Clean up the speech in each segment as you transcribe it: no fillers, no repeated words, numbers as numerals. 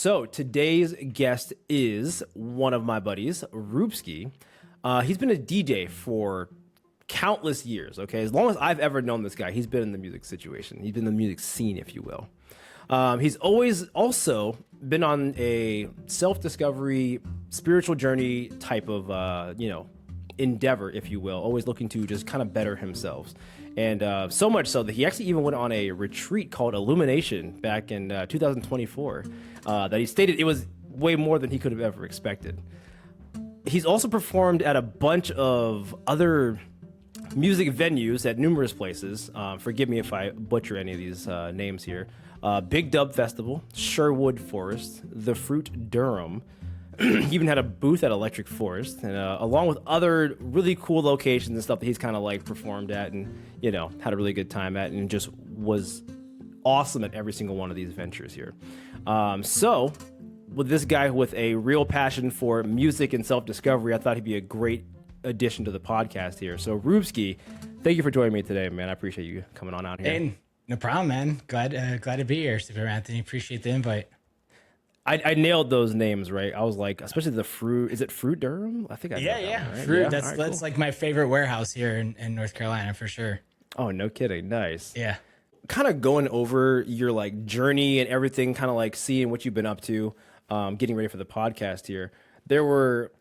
So today's guest is one of my buddies, Roobski. He's been a DJ for countless years, okay? As long as I've ever known this guy, he's been in the music situation. He's been in the music scene, if you will. He's always also been on a self-discovery, spiritual journey type of, endeavor, if you will, always looking to just kind of better himself. And so much so that he actually even went on a retreat called Illumination back in 2024 that he stated it was way more than he could have ever expected. He's also performed at a bunch of other music venues at numerous places. Forgive me if I butcher any of these names here. Big Dub Festival, Sherwood Forest, The Fruit Durham. He even had a booth at Electric Forest, and along with other really cool locations and stuff that he's kind of like performed at and, had a really good time at and just was awesome at every single one of these ventures here. So with this guy with a real passion for music and self-discovery, I thought he'd be a great addition to the podcast here. So Roobski, thank you for joining me today, man. I appreciate you coming on out here. Hey, no problem, man. Glad to be here, Super Anthony. Appreciate the invite. I nailed those names, right? I was like, especially the Fruit. Is it Fruit Durham? I think I Yeah. that one, right? Fruit. Yeah? That's right, that's cool. like my favorite warehouse here in North Carolina for sure. Oh, no kidding. Nice. Yeah. Kind of going over your like journey and everything, kind of like seeing what you've been up to, getting ready for the podcast here. There were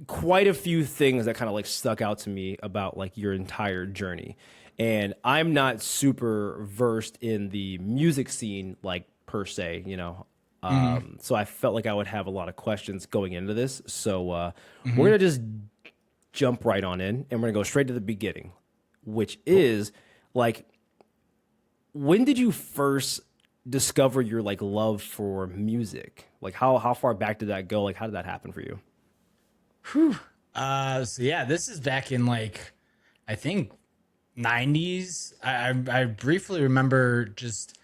quite a few things that kind of like stuck out to me about like your entire journey. And I'm not super versed in the music scene, like per se, so I felt like I would have a lot of questions going into this. So we're going to just jump right on in and we're going to go straight to the beginning, which is like, when did you first discover your like love for music? Like how far back did that go? Like how did that happen for you? This is back in like, I think 90s. I briefly remember just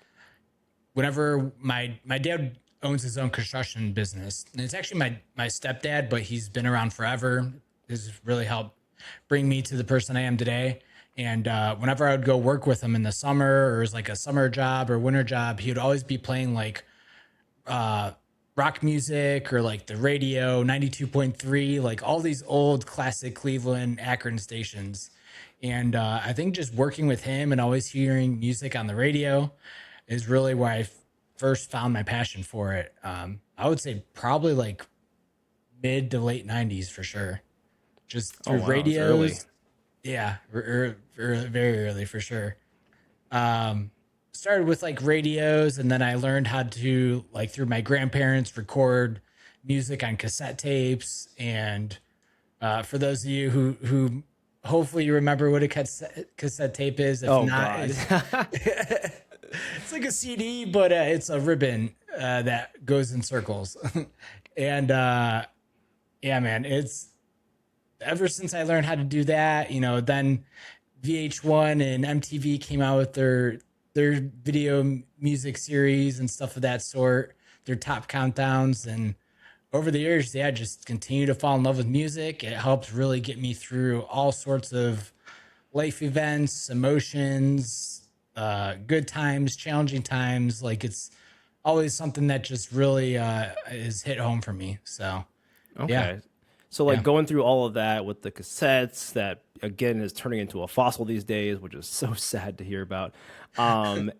whenever my dad owns his own construction business, and it's actually my stepdad, but he's been around forever. Has really helped bring me to the person I am today. And whenever I would go work with him in the summer, or it was like a summer job or winter job, he would always be playing like rock music or like the radio 92.3, like all these old classic Cleveland, Akron stations. And I think just working with him and always hearing music on the radio is really where I first found my passion for it. I would say probably like mid to late 90s for sure. Just through radios. Yeah, very early for sure. Started with like radios, and then I learned how to, like through my grandparents, record music on cassette tapes. And for those of you who hopefully you remember what a cassette tape is. If not, it's like a CD, but it's a ribbon that goes in circles. And man, it's ever since I learned how to do that, then VH1 and MTV came out with their video music series and stuff of that sort, their top countdowns. And over the years, just continue to fall in love with music. It helps really get me through all sorts of life events, emotions, good times, challenging times. Like it's always something that just really is hit home for me. So, okay. Yeah. So like going through all of that with the cassettes that again is turning into a fossil these days, which is so sad to hear about. And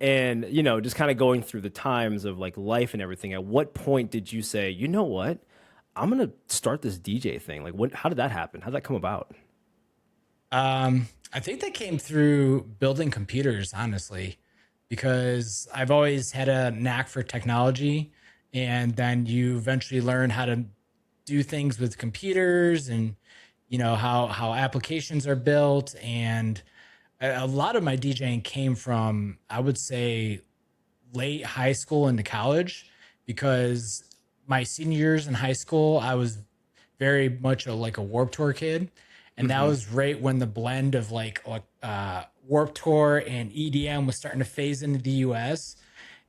just kind of going through the times of like life and everything. At what point did you say, you know what, I'm going to start this DJ thing? Like how did that happen? How did that come about? I think that came through building computers, honestly, because I've always had a knack for technology, and then you eventually learn how to do things with computers and how applications are built. And a lot of my DJing came from, I would say, late high school into college, because my senior years in high school I was very much like a Warped Tour kid, and that was right when the blend of like Warped Tour and EDM was starting to phase into the US.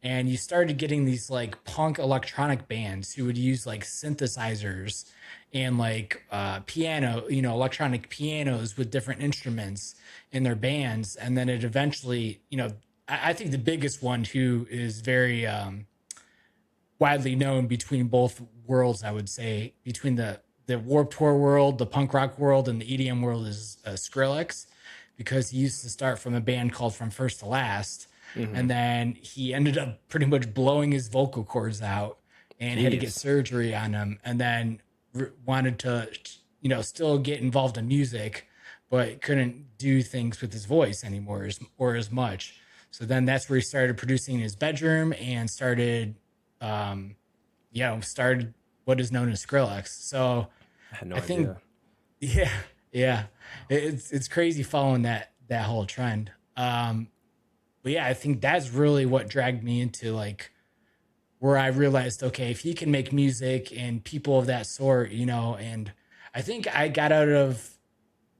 And you started getting these like punk electronic bands who would use like synthesizers and like piano, electronic pianos with different instruments in their bands. And then it eventually, I think the biggest one who is very widely known between both worlds, I would say, between the Warped Tour world, the punk rock world, and the EDM world is Skrillex, because he used to start from a band called From First to Last. Mm-hmm. And then he ended up pretty much blowing his vocal cords out and had to get Jeez. surgery on them. And then wanted to, still get involved in music, but couldn't do things with his voice anymore or as much. So then that's where he started producing in his bedroom and started, started what is known as Skrillex. So I had no I think, idea. yeah, it's crazy following that whole trend. But yeah, I think that's really what dragged me into like where I realized, okay, if he can make music and people of that sort, and I think I got out of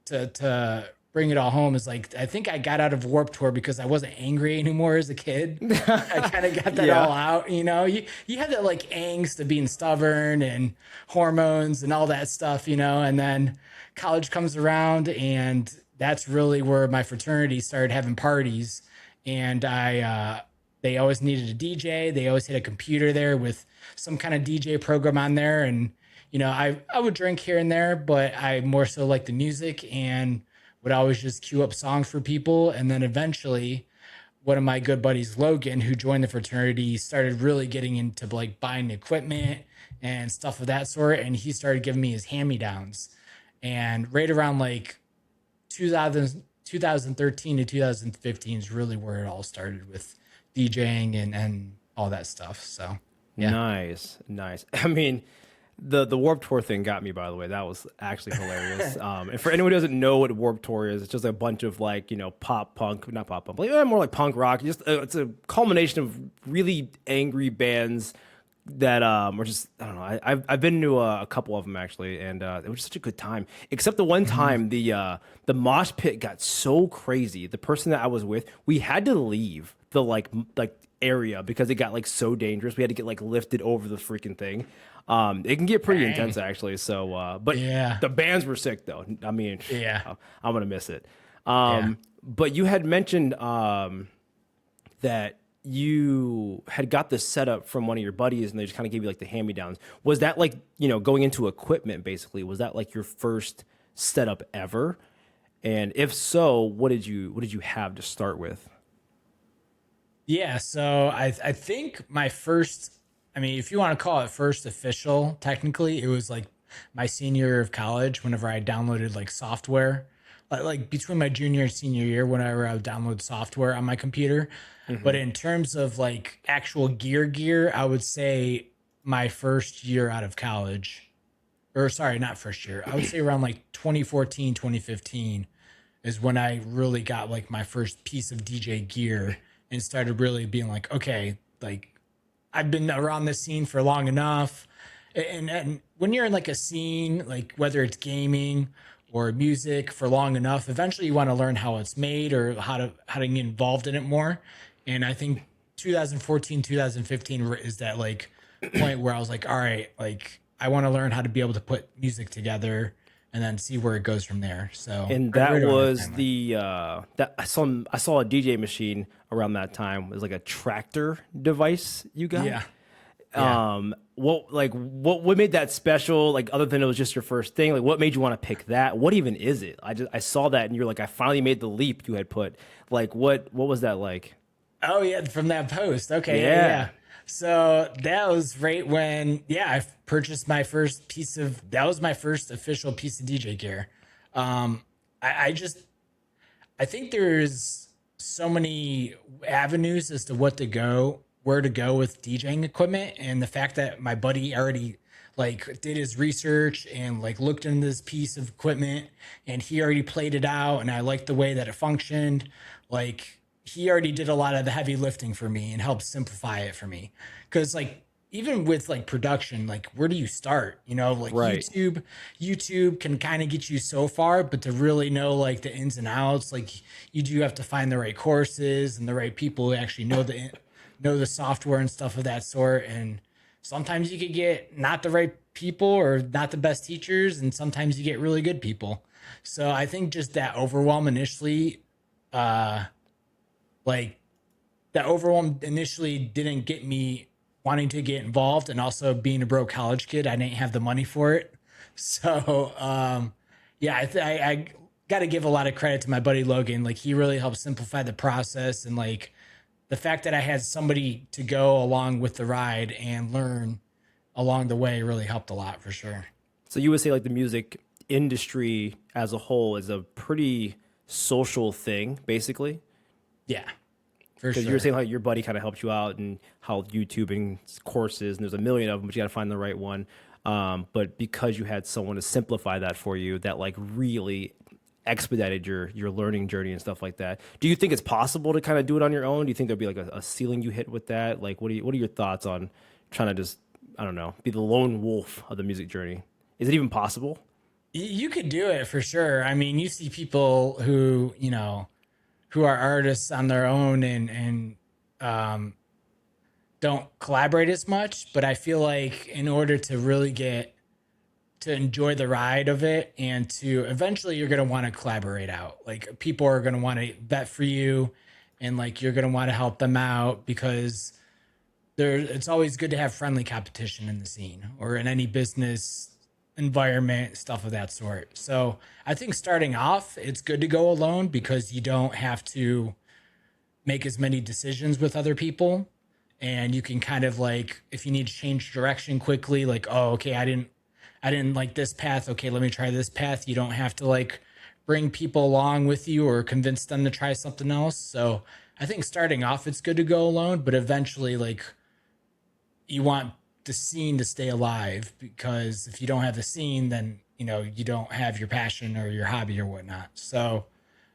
to bring it all home is like I think I got out of Warped Tour because I wasn't angry anymore as a kid. I kind of got that Yeah. all out, You had that like angst of being stubborn and hormones and all that stuff, and then college comes around and that's really where my fraternity started having parties, and they always needed a DJ. They always had a computer there with some kind of DJ program on there, and I would drink here and there, but I more so like the music and would always just queue up songs for people. And then eventually, one of my good buddies, Logan, who joined the fraternity, started really getting into like buying equipment and stuff of that sort. And he started giving me his hand-me-downs. And right around like 2013 to 2015 is really where it all started with DJing and all that stuff. So, yeah. Nice. I mean, the Warped Tour thing got me, by the way. That was actually hilarious. And for anyone who doesn't know what Warped Tour is, it's just a bunch of like, pop punk, not pop punk, but more like punk rock. Just it's a culmination of really angry bands that were just, I don't know. I've been to a couple of them actually, and it was just such a good time. Except the one time the mosh pit got so crazy. The person that I was with, we had to leave the like area because it got like so dangerous. We had to get like lifted over the freaking thing. It can get pretty intense actually. So, but Yeah. the bands were sick though. I mean, Yeah. I'm gonna miss it. Yeah. But you had mentioned that you had got this setup from one of your buddies, and they just kind of gave you like the hand-me-downs. Was that like going into equipment basically? Was that like your first setup ever? And if so, what did you have to start with? Yeah, so I think my first, I mean, if you want to call it first official, technically, it was like my senior year of college whenever I downloaded like software, like between my junior and senior year, whenever I would download software on my computer. But in terms of like actual gear, I would say my first year out of college, or sorry, not first year, I would say around like 2014, 2015 is when I really got like my first piece of DJ gear and started really being like, okay, like I've been around this scene for long enough. And when you're in like a scene, like whether it's gaming or music for long enough, eventually you want to learn how it's made or how to get involved in it more. And I think 2014, 2015 is that like point where I was like, all right, like I want to learn how to be able to put music together and then see where it goes from there. So, And right that around was timeline. the that I saw a DJ machine around that time. It was like a tractor device you got. Yeah. Yeah. What made that special? Like other than it was just your first thing, like what made you want to pick that? What even is it? I saw that and you're like, I finally made the leap you had put. Like what was that like? Oh yeah, from that post. Okay, yeah, Yeah. yeah. So that was right when I purchased my first piece of that was my first official piece of DJ gear. I just I think there's so many avenues as to where to go with DJing equipment, and the fact that my buddy already like did his research and like looked into this piece of equipment and he already played it out and I liked the way that it functioned. Like he already did a lot of the heavy lifting for me and helped simplify it for me. Cause like even with like production, like where do you start? Like Right. YouTube can kind of get you so far, but to really know like the ins and outs, like you do have to find the right courses and the right people who actually know the software and stuff of that sort. And sometimes you could get not the right people or not the best teachers, and sometimes you get really good people. So I think just that overwhelm initially, like that overwhelm initially didn't get me wanting to get involved, and also being a broke college kid, I didn't have the money for it. So, yeah, I got to give a lot of credit to my buddy Logan. Like, he really helped simplify the process, and like the fact that I had somebody to go along with the ride and learn along the way really helped a lot for sure. So you would say like the music industry as a whole is a pretty social thing, basically? Yeah, for Because sure. you were saying like your buddy kind of helped you out and how YouTube and courses, and there's a million of them, but you got to find the right one. But because you had someone to simplify that for you, that like really expedited your learning journey and stuff like that. Do you think it's possible to kind of do it on your own? Do you think there'll be like a ceiling you hit with that? Like, what are your thoughts on trying to just, I don't know, be the lone wolf of the music journey? Is it even possible? You could do it for sure. I mean, you see people who, you know, who are artists on their own and um, don't collaborate as much. But I feel like in order to really get to enjoy the ride of it, and to eventually you're going to want to collaborate out. Like, people are going to want to vet for you, and like you're going to want to help them out, because it's always good to have friendly competition in the scene or in any business environment, stuff of that sort. So I think starting off, it's good to go alone, because you don't have to make as many decisions with other people. And you can kind of like, if you need to change direction quickly, like, oh, okay, I didn't like this path. Okay, let me try this path. You don't have to like bring people along with you or convince them to try something else. So I think starting off, it's good to go alone, but eventually, like, you want the scene to stay alive, because if you don't have the scene, then you know you don't have your passion or your hobby or whatnot. So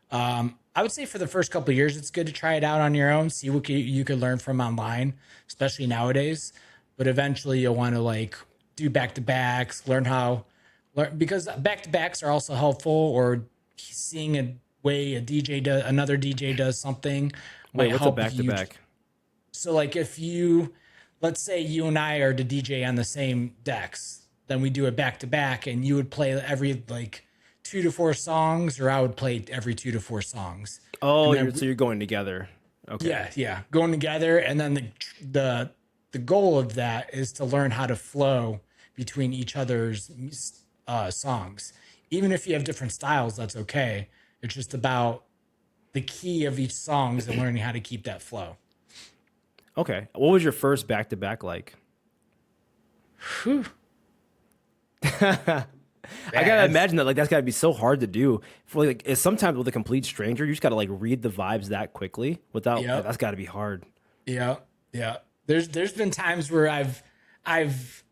I would say for the first couple of years, it's good to try it out on your own, see what you could learn from online, especially nowadays. But eventually, you'll want to like do back to backs, learn, because back to backs are also helpful, or seeing a way another DJ does something Wait, might what's a help back to you. back? So like if you, let's say you and I are the DJ on the same decks, then we do a back to back, and you would play every like 2 to 4 songs, or I would play every 2 to 4 songs. Oh, And then so you're going together. Okay. yeah, going together, and then the goal of that is to learn how to flow between each other's songs. Even if you have different styles, that's okay. It's just about the key of each songs and learning how to keep that flow. Okay. What was your first back to back like? Whew. I gotta imagine that like that's gotta be so hard to do for like it's sometimes with a complete stranger. You just gotta like read the vibes that quickly without Yep. that's gotta be hard. Yeah, yeah. There's been times where I've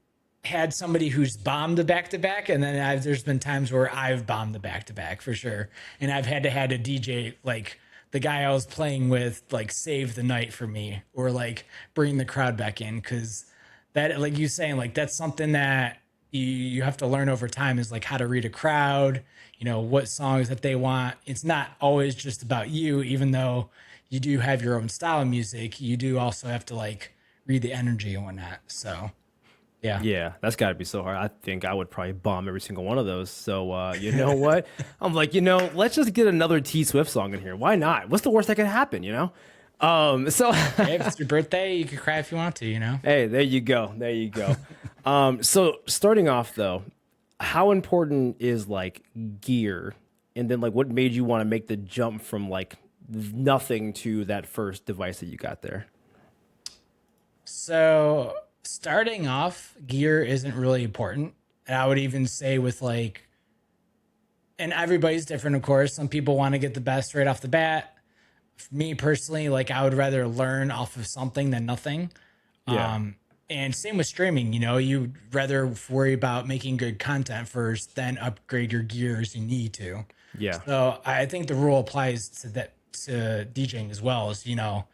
had somebody who's bombed the back to back, and then there's been times where I've bombed the back to back for sure, and I've had a DJ, like the guy I was playing with, like save the night for me, or like bring the crowd back in, because that, like you saying, like that's something that you have to learn over time, is like how to read a crowd, you know, what songs that they want. It's not always just about you, even though you do have your own style of music, you do also have to like read the energy and whatnot. So yeah. Yeah, that's gotta be so hard. I think I would probably bomb every single one of those. So you know what? I'm like, let's just get another T Swift song in here. Why not? What's the worst that could happen? So Hey, if it's your birthday, you can cry if you want to, you know? hey, there you go. There you go. So starting off though, how important is like gear? And then like what made you want to make the jump from like nothing to that first device that you got there? So starting off, gear isn't really important. And I would even say with like, and everybody's different, of course. Some people want to get the best right off the bat. For me personally, like I would rather learn off of something than nothing. Yeah. And same with streaming, you know, you'd rather worry about making good content first, then upgrade your gear as you need to. Yeah. So I think the rule applies to DJing as well, as, you know,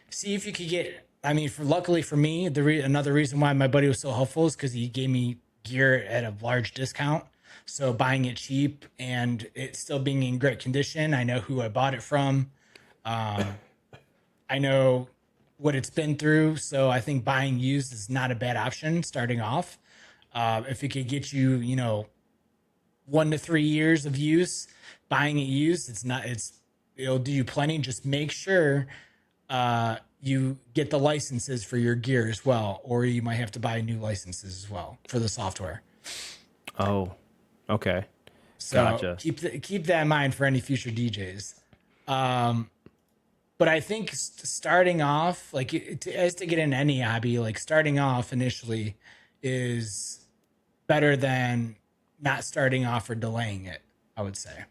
see if you could get, I mean, luckily for me, another reason why my buddy was so helpful is because he gave me gear at a large discount. So buying it cheap and it still being in great condition, I know who I bought it from. I know what it's been through. So I think buying used is not a bad option starting off. If it could get you, you know, 1 to 3 years of use, buying it used, it'll do you plenty. Just make sure you get the licenses for your gear as well, or you might have to buy new licenses as well for the software. Oh, okay. So Gotcha. keep that in mind for any future DJs. Um, but I think starting off, like as to get in any hobby, like starting off initially is better than not starting off or delaying it, I would say.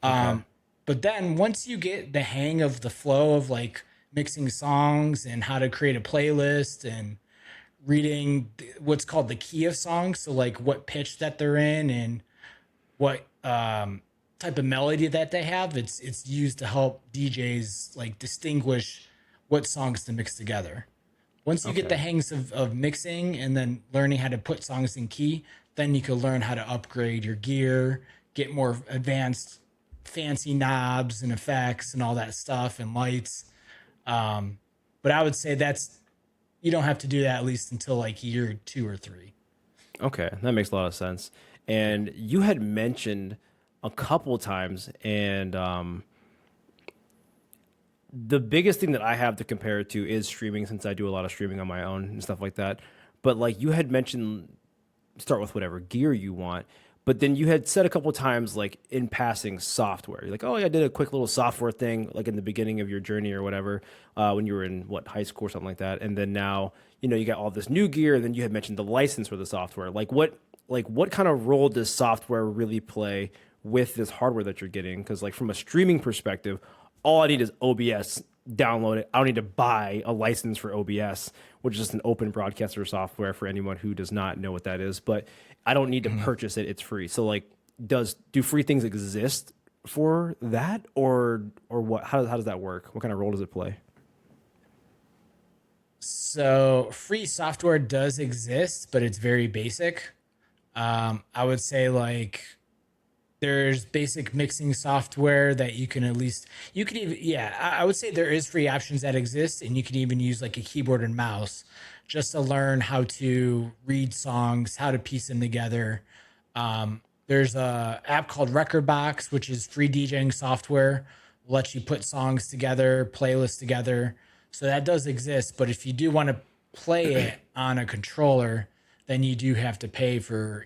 Okay. But then once you get the hang of the flow of like mixing songs and how to create a playlist and reading what's called the key of songs, so like what pitch that they're in and what type of melody that they have, it's used to help DJs like distinguish what songs to mix together. Once you get the Okay. hangs of mixing and then learning how to put songs in key, then you can learn how to upgrade your gear, get more advanced, fancy knobs and effects and all that stuff and lights. But I would say that's you don't have to do that at least until like year 2 or 3. Okay. That makes a lot of sense. And you had mentioned a couple times, and the biggest thing that I have to compare it to is streaming, since I do a lot of streaming on my own and stuff like that. But like you had mentioned, start with whatever gear you want. But then you had said a couple times, like in passing, software. You're like, oh, yeah, I did a quick little software thing, like in the beginning of your journey or whatever, when you were in what high school or something like that. And then now, you got all this new gear. And then you had mentioned the license for the software. Like what kind of role does software really play with this hardware that you're getting? Because like from a streaming perspective, all I need is OBS, download it. I don't need to buy a license for OBS, which is just an open broadcaster software for anyone who does not know what that is. But I don't need to purchase it. It's free. So like, do free things exist for that, or what? How does that work? What kind of role does it play? So free software does exist, but it's very basic. I would say like there's basic mixing software that you can at least you could even yeah I would say there is free options that exist, and you can even use like a keyboard and mouse just to learn how to read songs, how to piece them together. There's a app called Recordbox, which is free DJing software, lets you put songs together, playlists together. So that does exist, but if you do want to play it on a controller, then you do have to pay for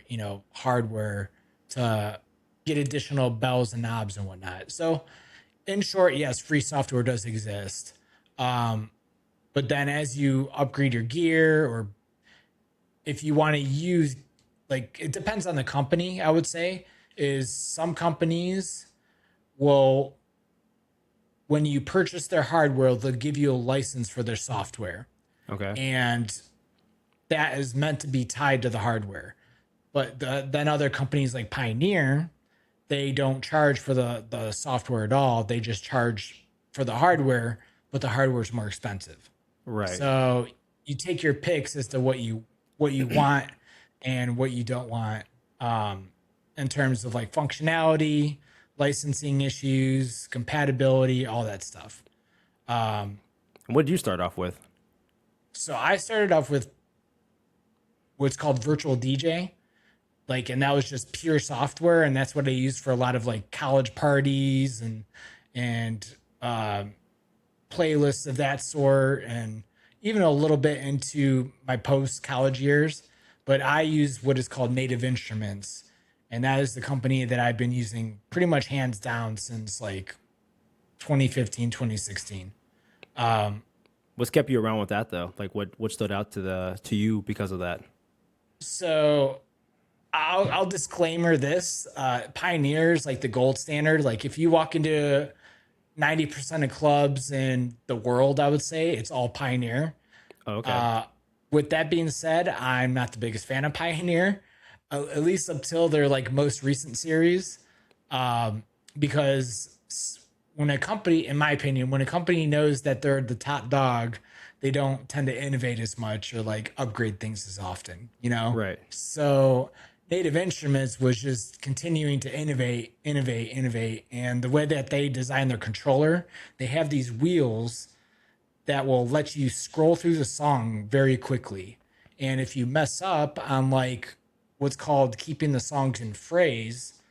hardware to get additional bells and knobs and whatnot. So, in short, yes, free software does exist. But then as you upgrade your gear, or if you want to use, like, it depends on the company, I would say, is some companies will, when you purchase their hardware, they'll give you a license for their software. Okay. And that is meant to be tied to the hardware. But then other companies like Pioneer, they don't charge for the software at all. They just charge for the hardware, but the hardware is more expensive. Right. So you take your picks as to what you want and what you don't want, in terms of like functionality, licensing issues, compatibility, all that stuff. What did you start off with? So I started off with what's called virtual DJ, like, and that was just pure software, and that's what I used for a lot of like college parties and playlists of that sort, and even a little bit into my post college years. But I use what is called Native Instruments, and that is the company that I've been using pretty much hands down since like 2015, 2016. What's kept you around with that though? Like what stood out to you because of that? So I'll disclaimer this. Pioneers like the gold standard. Like if you walk into 90% of clubs in the world, I would say it's all Pioneer. Oh, okay. Uh, with that being said, I'm not the biggest fan of Pioneer, at least until their like most recent series, because when a company, in my opinion, when a company knows that they're the top dog, they don't tend to innovate as much or like upgrade things as often, you know? Right. So Native Instruments was just continuing to innovate, innovate, innovate. And the way that they design their controller, they have these wheels that will let you scroll through the song very quickly. And if you mess up on like what's called keeping the songs in phrase,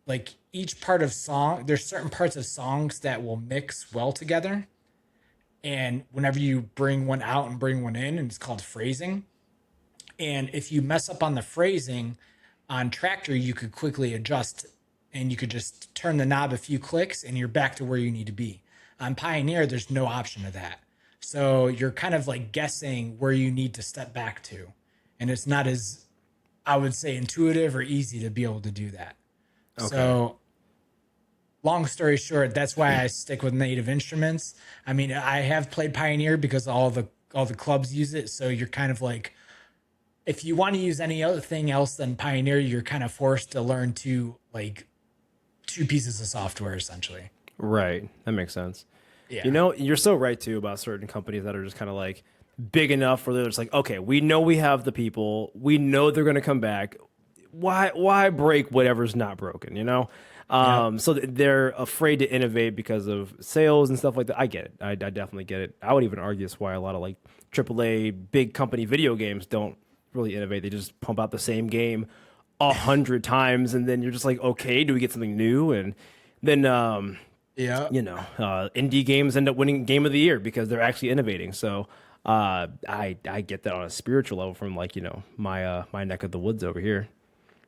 like each part of song, there's certain parts of songs that will mix well together. And whenever you bring one out and bring one in, and it's called phrasing. And if you mess up on the phrasing on tractor, you could quickly adjust and you could just turn the knob a few clicks and you're back to where you need to be. On Pioneer, there's no option of that. So you're kind of like guessing where you need to step back to. And it's not as, I would say, intuitive or easy to be able to do that. Okay. So long story short, that's why I stick with Native Instruments. I mean, I have played Pioneer because all the clubs use it. So you're kind of like, if you want to use any other thing else than Pioneer, you're kind of forced to learn two pieces of software essentially. Right. That makes sense. Yeah. You know, you're so right too about certain companies that are just kind of like big enough where they're just like, okay, we know we have the people, we know they're going to come back. Why break whatever's not broken, you know? So they're afraid to innovate because of sales and stuff like that. I get it. I definitely get it. I would even argue that's why a lot of like AAA big company video games don't really innovate. They just pump out the same game 100 times, and then you're just like, okay, do we get something new? And then, you know, indie games end up winning Game of the Year because they're actually innovating. So I get that on a spiritual level from like, you know, my neck of the woods over here.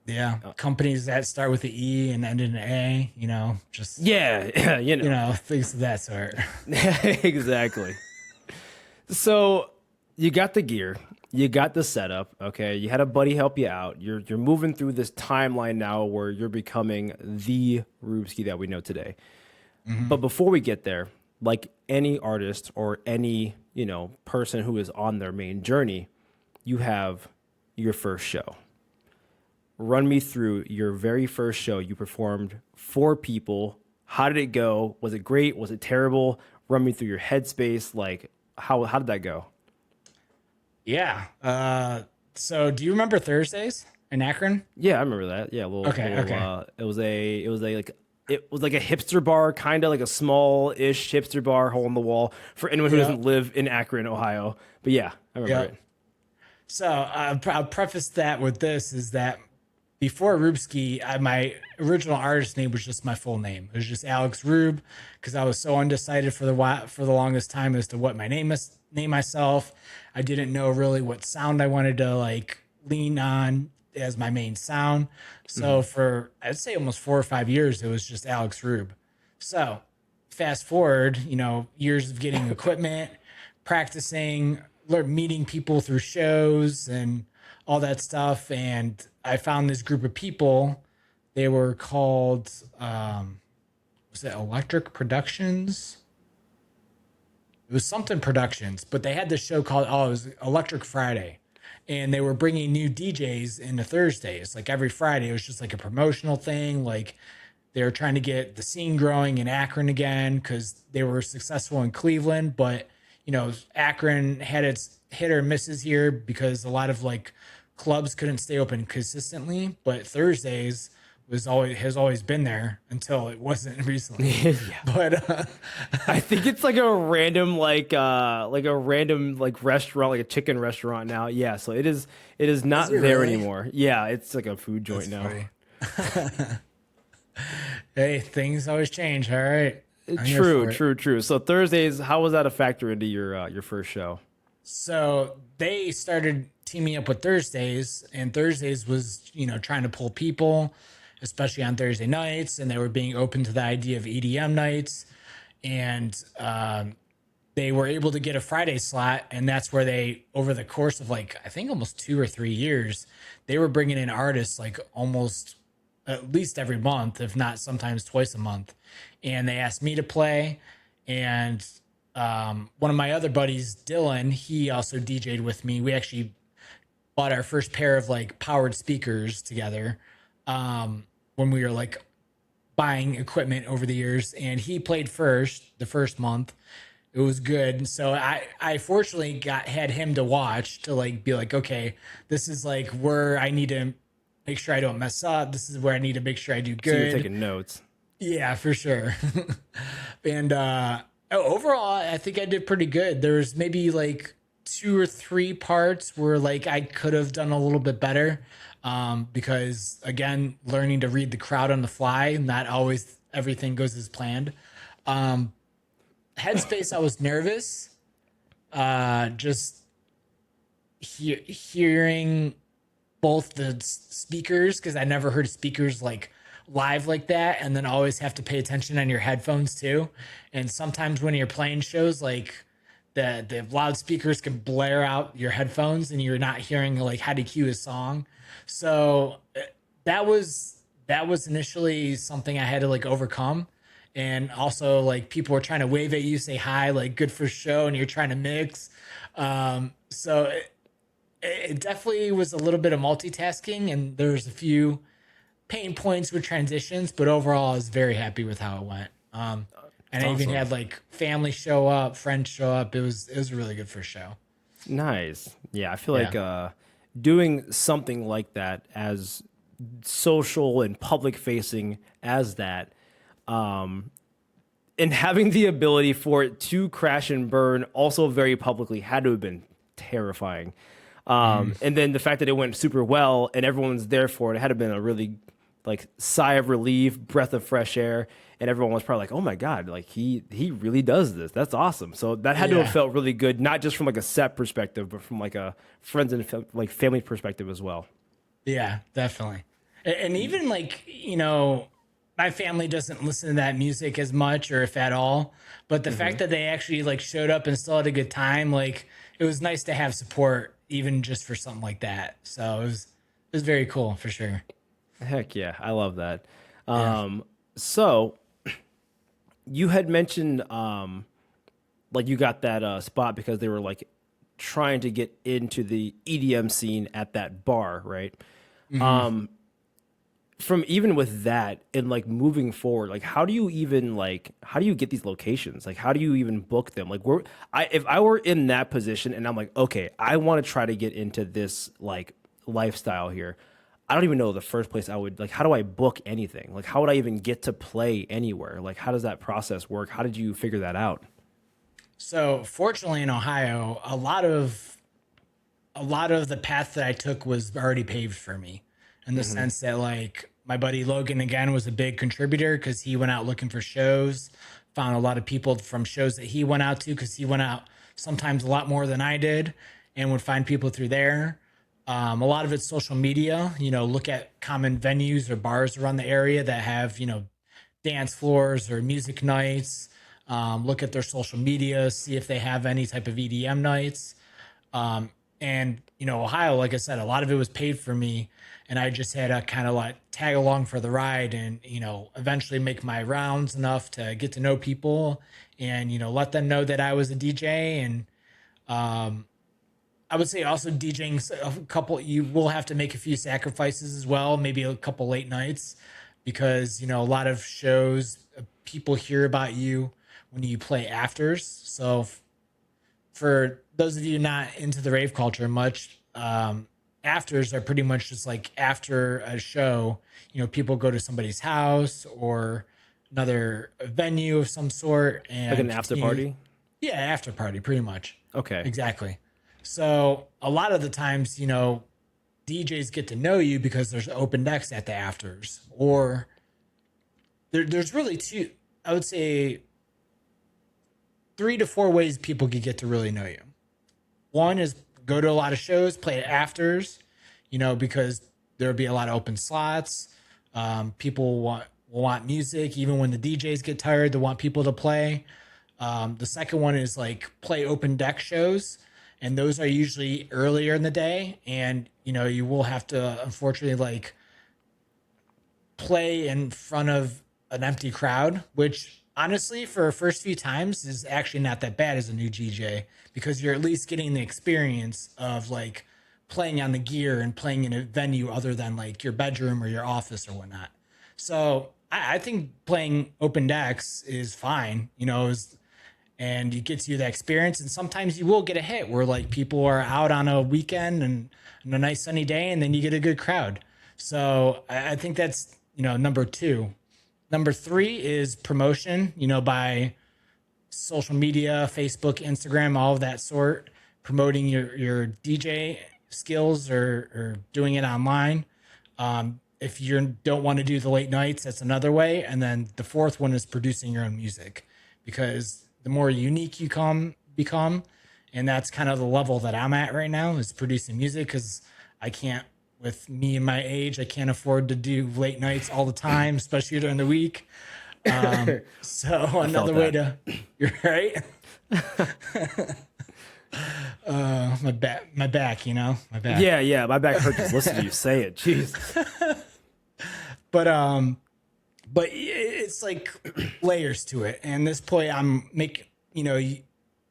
Yeah, companies that start with the E and end in an A, you know, just you know, things of that sort. Exactly. So you got the gear, you got the setup, okay? You had a buddy help you out. You're moving through this timeline now where you're becoming the Roobski that we know today. Mm-hmm. But before we get there, like any artist or any, you know, person who is on their main journey, you have your first show. Run me through your very first show. You performed for people. How did it go? Was it great? Was it terrible? Run me through your headspace. Like, how did that go? Yeah. So do you remember Thursdays in Akron? Yeah, I remember that. Yeah, okay. It was like a hipster bar, kind of like a small-ish hipster bar, hole in the wall for anyone who doesn't live in Akron, Ohio. But yeah, I remember it. So I'll preface that with this: is that before Roobski, my original artist name was just my full name. It was just Alex Roob, because I was so undecided for the longest time as to what my name myself. I didn't know really what sound I wanted to like lean on as my main sound. So for, I'd say almost 4 or 5 years, it was just Alex Roob. So fast forward, you know, years of getting equipment, practicing, meeting people through shows and all that stuff. And I found this group of people. They were called, was it Electric Productions? It was something Productions, but they had this show called, it was Electric Friday. And they were bringing new DJs into Thursdays. Like every Friday, it was just like a promotional thing. Like they were trying to get the scene growing in Akron again because they were successful in Cleveland. But, you know, Akron had its hit or misses here because a lot of like clubs couldn't stay open consistently. But Thursdays has always been there until it wasn't recently. Yeah. But I think it's like a random restaurant, like a chicken restaurant now. Yeah, so it is not there anymore. Yeah, it's like a food joint now. Hey, things always change. All right. True. So Thursdays, how was that a factor into your first show? So they started teaming up with Thursdays, and Thursdays was, you know, trying to pull people, especially on Thursday nights, and they were being open to the idea of EDM nights. And they were able to get a Friday slot, and that's where they, over the course of like, I think almost 2 or 3 years, they were bringing in artists like almost at least every month, if not sometimes twice a month. And they asked me to play. And one of my other buddies, Dylan, he also DJ'd with me. We actually bought our first pair of like powered speakers together when we were like buying equipment over the years. And he played the first month. It was good. So I fortunately had him to watch, to like be like, okay, this is like where I need to make sure I don't mess up. This is where I need to make sure I do good. So you're taking notes. Yeah, for sure. And overall, I think I did pretty good. There's maybe like 2 or 3 parts where like I could have done a little bit better, because again, learning to read the crowd on the fly, not always everything goes as planned. Headspace, I was nervous. Just hearing both the speakers, because I never heard speakers like live like that, and then always have to pay attention on your headphones too. And sometimes when you're playing shows, like the loudspeakers can blare out your headphones, and you're not hearing like how to cue a song. So that was initially something I had to like overcome. And also like people were trying to wave at you, say hi, like good for show, and you're trying to mix. So it definitely was a little bit of multitasking, and there was a few pain points with transitions, but overall I was very happy with how it went. And I even awesome. had like family show up, friends show up. It was a really good first show. Nice. Yeah, I feel Yeah. like doing something like that as social and public facing as that, and having the ability for it to crash and burn also very publicly had to have been terrifying. And then the fact that it went super well and everyone's there for it, it had to have been a really like sigh of relief, breath of fresh air, and everyone was probably like, "Oh my god, like he really does this. That's awesome." So that had to have Yeah. felt really good, not just from like a set perspective, but from like a friends and like family perspective as well. Yeah, definitely. And even like, my family doesn't listen to that music as much or if at all, but the fact that they actually like showed up and still had a good time, like it was nice to have support even just for something like that. So it was very cool for sure. Heck yeah, I love that. Yeah. So you had mentioned like you got that spot because they were like trying to get into the EDM scene at that bar, right? From even with that and like moving forward, like how do you get these locations? Like how do you even book them? Like if I were in that position and I'm like, okay, I want to try to get into this like lifestyle here. I don't even know the first place I would like, how do I book anything? Like how would I even get to play anywhere? Like how does that process work? How did you figure that out? So fortunately in Ohio, a lot of the path that I took was already paved for me, in the sense that like my buddy Logan again was a big contributor because he went out looking for shows, found a lot of people from shows that he went out to because he went out sometimes a lot more than I did, and would find people through there. A lot of it's social media, look at common venues or bars around the area that have, dance floors or music nights. Look at their social media, see if they have any type of EDM nights. And Ohio, like I said, a lot of it was paid for me, and I just had to kind of like tag along for the ride, and eventually make my rounds enough to get to know people, and let them know that I was a DJ. And I would say also DJing a couple. You will have to make a few sacrifices as well, maybe a couple late nights, because a lot of shows, people hear about you when you play afters. So for those of you not into the rave culture much, afters are pretty much just like after a show. People go to somebody's house or another venue of some sort Like and an after continue. party? Yeah, after party, pretty much. Okay. Exactly. So a lot of the times, DJs get to know you because there's open decks at the afters, or there's really two. I would say 3 to 4 ways people could get to really know you. One is go to a lot of shows, play at afters, because there'll be a lot of open slots. People will want music, even when the DJs get tired. They want people to play. The second one is like play open deck shows, and those are usually earlier in the day, and you will have to unfortunately like play in front of an empty crowd, which honestly for first few times is actually not that bad as a new DJ, because you're at least getting the experience of like playing on the gear and playing in a venue other than like your bedroom or your office or whatnot. So I think playing open decks is fine, and it gets you that experience. And sometimes you will get a hit where like people are out on a weekend and on a nice sunny day, and then you get a good crowd. So I think that's number two. Number three is promotion, by social media, Facebook, Instagram, all of that sort, promoting your DJ skills, or doing it online. If you don't want to do the late nights, that's another way. And then the fourth one is producing your own music, because the more unique you become. And that's kind of the level that I'm at right now, is producing music, because I can't, with me and my age, I can't afford to do late nights all the time, especially during the week. So I felt another way that. to, you're right. My back, my back. Yeah, yeah. My back hurt just listening to you say it. Jeez. But it's like layers to it. And this point, I'm making,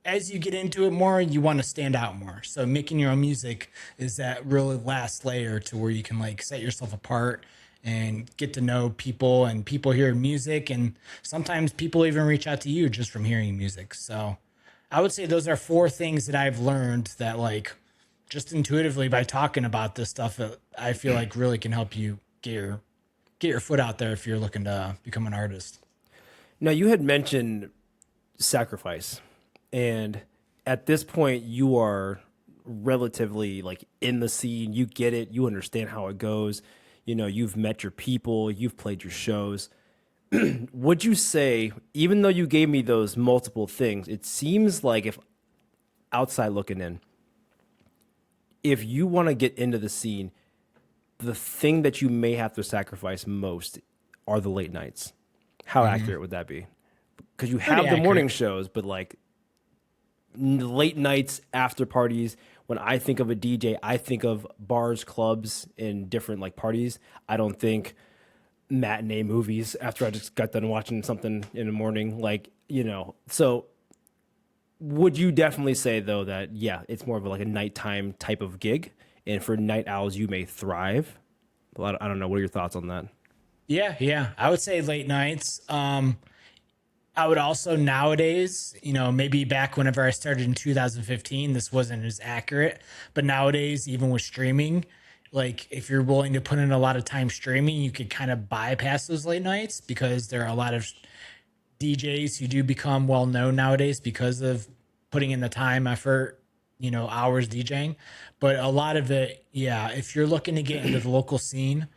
as you get into it more, you want to stand out more. So making your own music is that really last layer to where you can like set yourself apart and get to know people, and people hear music, and sometimes people even reach out to you just from hearing music. So I would say those are four things that I've learned that, like, just intuitively by talking about this stuff, I feel like really can help you get your foot out there if you're looking to become an artist. Now, you had mentioned sacrifice, and at this point, you are relatively like in the scene. You get it. You understand how it goes. You've met your people. You've played your shows. Would you say, even though you gave me those multiple things, it seems like, if outside looking in, if you want to get into the scene, the thing that you may have to sacrifice most are the late nights. How accurate would that be? Because you have the morning shows, but like late nights, after parties. When I think of a DJ, I think of bars, clubs, and different like parties. I don't think matinee movies after I just got done watching something in the morning. So would you definitely say though that, yeah, it's more of like a nighttime type of gig, and for night owls, you may thrive? Well, I don't know. What are your thoughts on that? Yeah. I would say late nights. I would also nowadays, maybe back whenever I started in 2015, this wasn't as accurate, but nowadays, even with streaming, like if you're willing to put in a lot of time streaming, you could kind of bypass those late nights, because there are a lot of DJs who do become well known nowadays because of putting in the time, effort, hours DJing. But a lot of it, yeah, if you're looking to get into the local scene,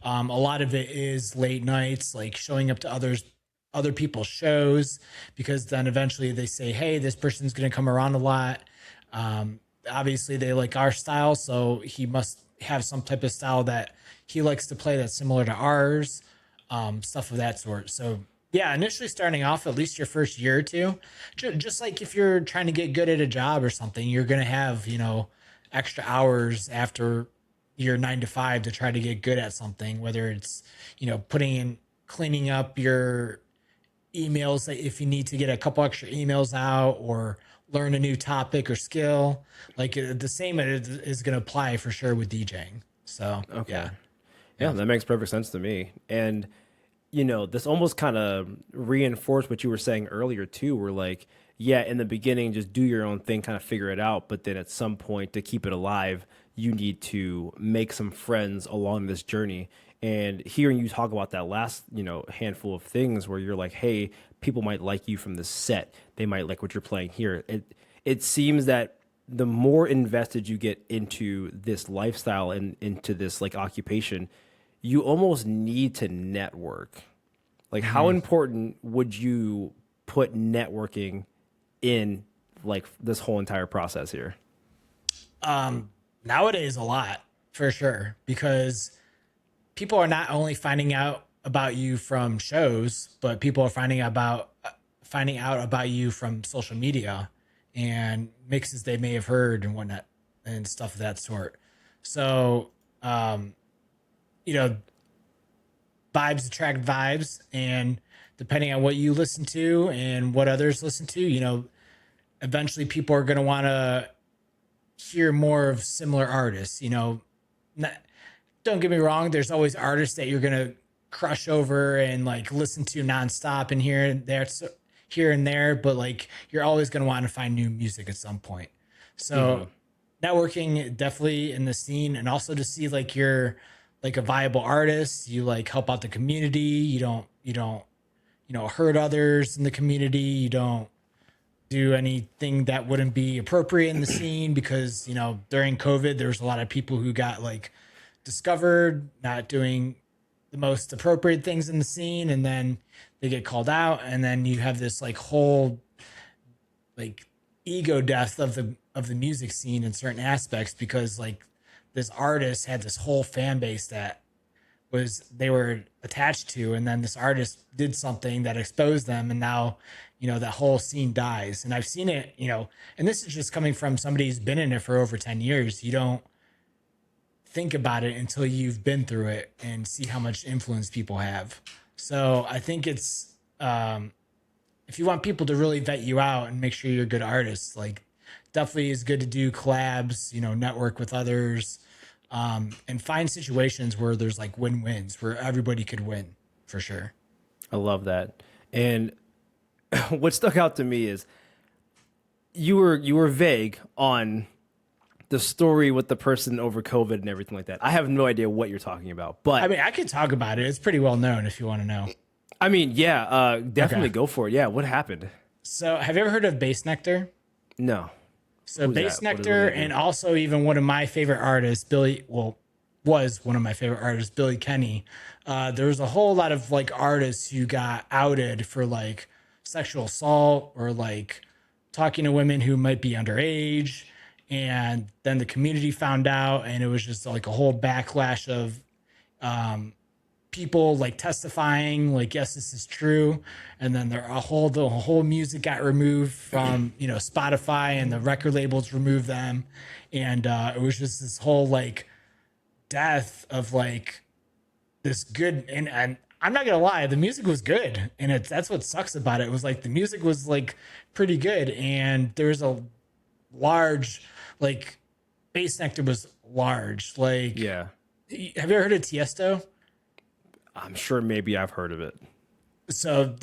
a lot of it is late nights, like showing up to other people's shows, because then eventually they say, hey, this person's going to come around a lot. Obviously they like our style, so he must have some type of style that he likes to play that's similar to ours, stuff of that sort. So yeah, initially starting off, at least your first year or two, just like if you're trying to get good at a job or something, you're going to have, extra hours after your 9 to 5 to try to get good at something, whether it's, cleaning up your emails, if you need to get a couple extra emails out or learn a new topic or skill. Like the same is going to apply for sure with DJing. So Okay. Yeah, that makes perfect sense to me. And this almost kind of reinforced what you were saying earlier too. Where like, yeah, in the beginning, just do your own thing, kind of figure it out. But then at some point, to keep it alive, you need to make some friends along this journey. And hearing you talk about that last, handful of things where you're like, hey, people might like you from the set. They might like what you're playing here. It seems that the more invested you get into this lifestyle and into this like occupation, you almost need to network. Like, how important would you put networking in like this whole entire process here? Nowadays, a lot for sure, because people are not only finding out about you from shows, but people are finding out about you from social media and mixes they may have heard and whatnot and stuff of that sort. So, you know, vibes attract vibes, and depending on what you listen to and what others listen to, eventually people are going to want to hear more of similar artists. Not, don't get me wrong, there's always artists that you're going to crush over and like listen to nonstop and here and there, but like you're always going to want to find new music at some point. So networking definitely in the scene, and also to see like you're like a viable artist, you like help out the community, you don't hurt others in the community, you don't do anything that wouldn't be appropriate in the scene, because during COVID there was a lot of people who got like discovered not doing the most appropriate things in the scene, and then they get called out, and then you have this like whole like ego death of the music scene in certain aspects, because like this artist had this whole fan base that they were attached to, and then this artist did something that exposed them, and now that whole scene dies. And I've seen it, and this is just coming from somebody who's been in it for over 10 years. You don't think about it until you've been through it and see how much influence people have. So I think it's if you want people to really vet you out and make sure you're a good artist, like definitely is good to do collabs, network with others, and find situations where there's like win-wins where everybody could win, for sure. I love that. And what stuck out to me is you were vague on the story with the person over COVID and everything like that. I have no idea what you're talking about, but I mean, I could talk about it. It's pretty well known if you want to know. I mean, yeah, definitely go for it. Yeah, what happened? So, have you ever heard of Bass Nectar? No. So, Bass Nectar, and also even one of my favorite artists, was one of my favorite artists, Billy Kenny. There was a whole lot of like artists who got outed for like sexual assault or like talking to women who might be underage. And then the community found out, and it was just like a whole backlash of people like testifying, like, yes, this is true. And then the whole music got removed from, Spotify, and the record labels removed them. And it was just this whole like death of like this good. And I'm not gonna lie, the music was good. And that's what sucks about it. It was like the music was like pretty good. And there's a large, like, Bass Nectar was large. Like, Yeah. have you ever heard of Tiesto? I'm sure maybe I've heard of it. So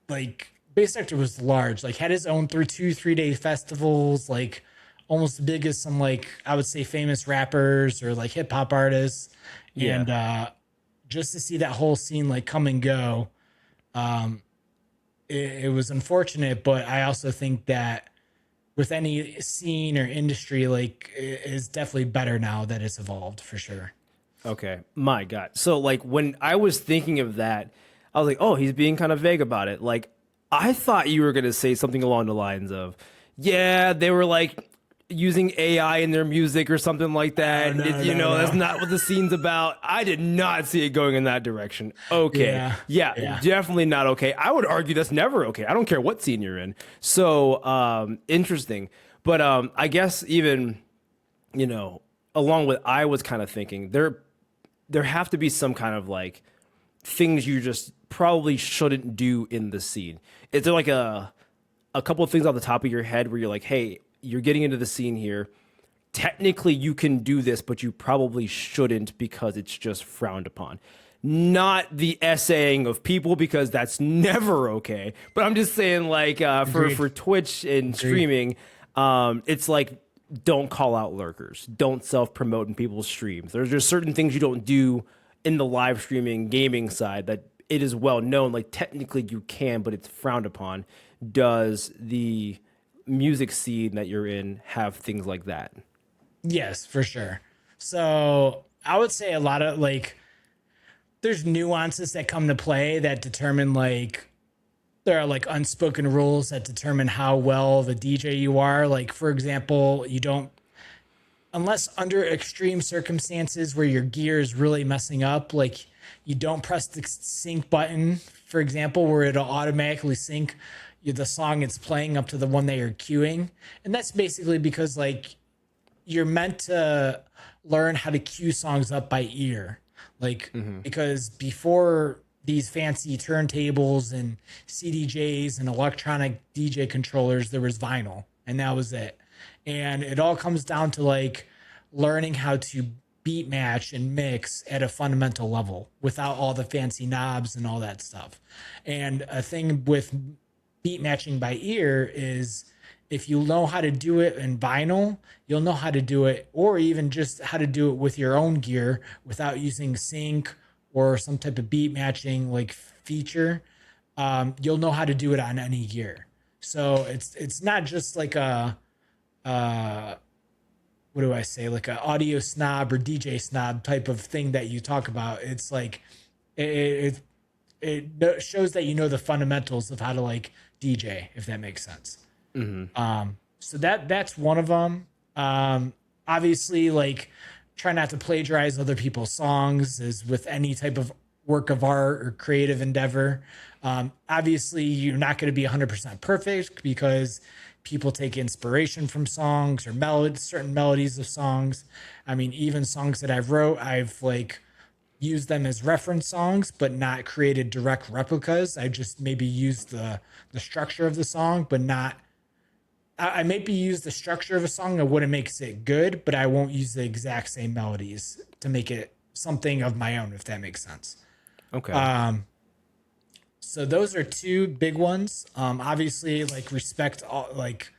Bass Nectar was large, like had his own 3 day festivals, like almost as big as some, like, I would say famous rappers or like hip hop artists. Yeah. And just to see that whole scene like come and go, it was unfortunate, but I also think that with any scene or industry, like, it is definitely better now that it's evolved, for sure. Okay. My God. So like when I was thinking of that, I was like, oh, he's being kind of vague about it. Like, I thought you were going to say something along the lines of, yeah, they were like using AI in their music or something like that. No. That's not what the scene's about. I did not see it going in that direction. Okay. Yeah, definitely not okay. I would argue that's never okay. I don't care what scene you're in. So, interesting. But I guess even, along with, I was kind of thinking there have to be some kind of like things you just probably shouldn't do in the scene. Is there like a couple of things off the top of your head where you're like, hey, you're getting into the scene here. Technically, you can do this, but you probably shouldn't because it's just frowned upon. Not the essaying of people, because that's never okay. But I'm just saying, like, for Twitch and streaming, it's like, don't call out lurkers. Don't self-promote in people's streams. There's just certain things you don't do in the live streaming gaming side that it is well known. Like, technically you can, but it's frowned upon. Does the music scene that you're in have things like that? Yes, for sure. So I would say a lot of like, there's nuances that come to play that determine, like, there are like unspoken rules that determine how well the DJ you are. Like, for example, you don't, unless under extreme circumstances where your gear is really messing up, like, you don't press the sync button, for example, where it'll automatically sync the song it's playing up to the one that you're queuing. And that's basically because, like, you're meant to learn how to cue songs up by ear. Like, because before these fancy turntables and CDJs and electronic DJ controllers, there was vinyl, and that was it. And it all comes down to like learning how to beat match and mix at a fundamental level without all the fancy knobs and all that stuff. And a thing with beat matching by ear is, if you know how to do it in vinyl, you'll know how to do it, or even just how to do it with your own gear without using sync or some type of beat matching like feature. You'll know how to do it on any gear. So it's not just like a what do I say, like an audio snob or DJ snob type of thing that you talk about. It's like it shows that you know the fundamentals of how to like DJ, if that makes sense. So that's one of them. Obviously, like try not to plagiarize other people's songs as with any type of work of art or creative endeavor. Obviously, you're not going to be 100% perfect because people take inspiration from songs or certain melodies of songs. I mean, even songs that I've wrote, I've like used them as reference songs, but not created direct replicas. I just maybe used the structure of the song, but not. I maybe use the structure of a song of what it makes it good, but I won't use the exact same melodies to make it something of my own, if that makes sense. Okay. So those are two big ones. Obviously, like respect, like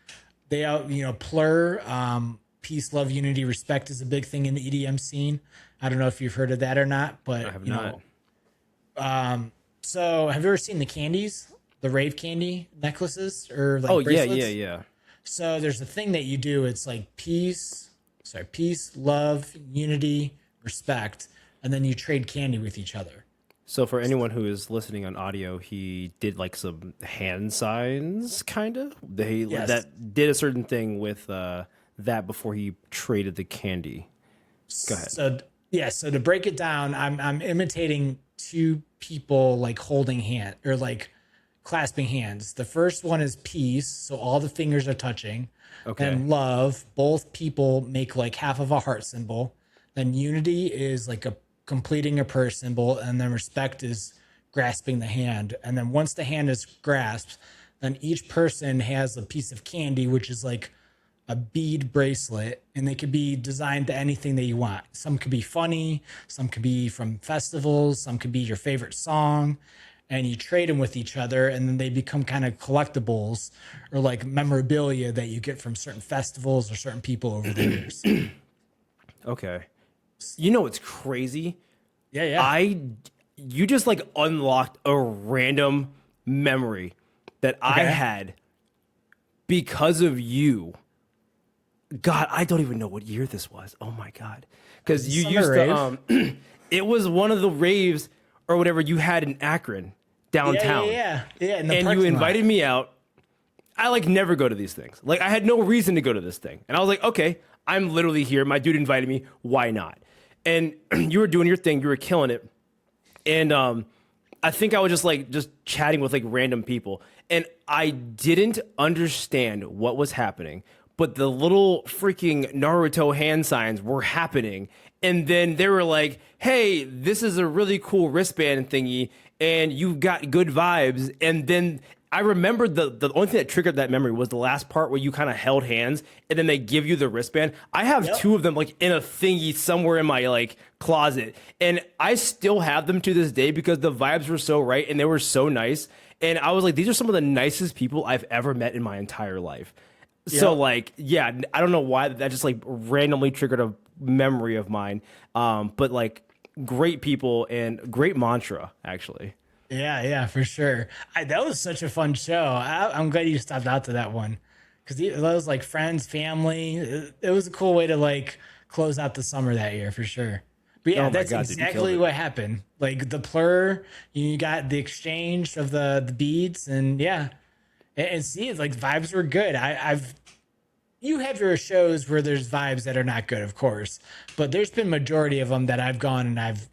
they out, Plur, peace, love, unity, respect is a big thing in the EDM scene. I don't know if you've heard of that or not, I but have not. so have you ever seen the candies, the rave candy necklaces or like Oh yeah, bracelets? yeah, yeah. So there's a thing that you do. It's like peace, love, unity, respect, and then you trade candy with each other. So for anyone who is listening on audio, he did like some hand signs, kind of. They Yes. that did a certain thing with that before he traded the candy. Go ahead. So yeah, so to break it down, I'm imitating two people like holding hand or like clasping hands. The first one is peace, so all the fingers are touching. Okay. And love, both people make like half of a heart symbol. Then unity is like a completing a prayer symbol, and then respect is grasping the hand. And then once the hand is grasped, then each person has a piece of candy, which is like a bead bracelet, and they could be designed to anything that you want. Some could be funny, some could be from festivals, some could be your favorite song, and you trade them with each other, and then they become kind of collectibles or like memorabilia that you get from certain festivals or certain people over the years. Okay. You know what's crazy? Yeah, yeah. You just like unlocked a random memory that I Okay. had because of you. God, I don't even know what year this was. Oh my God. Because you Summer used rave. to it was one of the raves or whatever you had in Akron Yeah, yeah, downtown. yeah. Yeah, in the And you parking lot. invited me out. I like never go to these things. Like I had no reason to go to this thing. And I was like, okay, I'm literally here. My dude invited me. Why not? And you were doing your thing. You were killing it. And I think I was just chatting with like random people. And I didn't understand what was happening. But the little freaking Naruto hand signs were happening. And then they were like, hey, this is a really cool wristband thingy. And you've got good vibes. And then I remembered the only thing that triggered that memory was the last part where you kind of held hands and then they give you the wristband. I have Yep. two of them like in a thingy somewhere in my like closet. And I still have them to this day because the vibes were so right and they were so nice. And I was like, these are some of the nicest people I've ever met in my entire life. So Yep. like, yeah, I don't know why that just like randomly triggered a memory of mine. But like great people and great mantra actually. Yeah, yeah, for sure. That was such a fun show. I'm glad you stopped out to that one because that was like friends, family. It was a cool way to like close out the summer that year for sure. But yeah, Oh my that's God, dude, you killed exactly it. what happened. Like the plur, you got the exchange of the beads, and yeah, and see, it's like vibes were good. I've you have your shows where there's vibes that are not good, of course, but there's been majority of them that I've gone and I've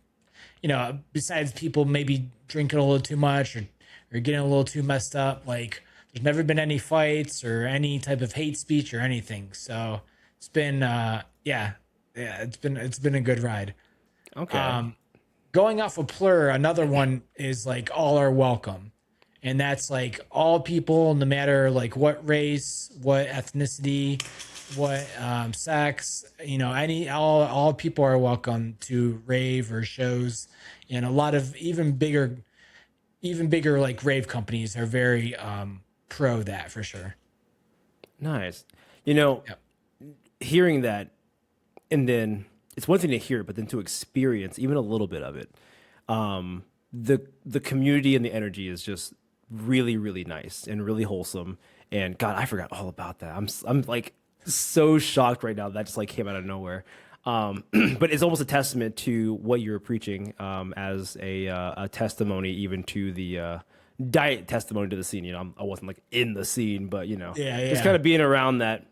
besides people maybe drinking a little too much or getting a little too messed up, like there's never been any fights or any type of hate speech or anything. So it's been, yeah, it's been a good ride. Okay. Going off of Plur, another one is like all are welcome. And that's like all people, no matter like what race, what ethnicity, what sex, all people are welcome to rave or shows. And a lot of even bigger like rave companies are very pro that for sure. Nice. You know, Yep. hearing that, and then it's one thing to hear it, but then to experience even a little bit of it. The community and the energy is just really really nice and really wholesome. And God, I forgot all about that. I'm like so shocked right now that just like came out of nowhere. But it's almost a testament to what you're preaching as a testimony even to the diet testimony to the scene. You know, I wasn't like in the scene, but you know, Yeah, just yeah. kind of being around that.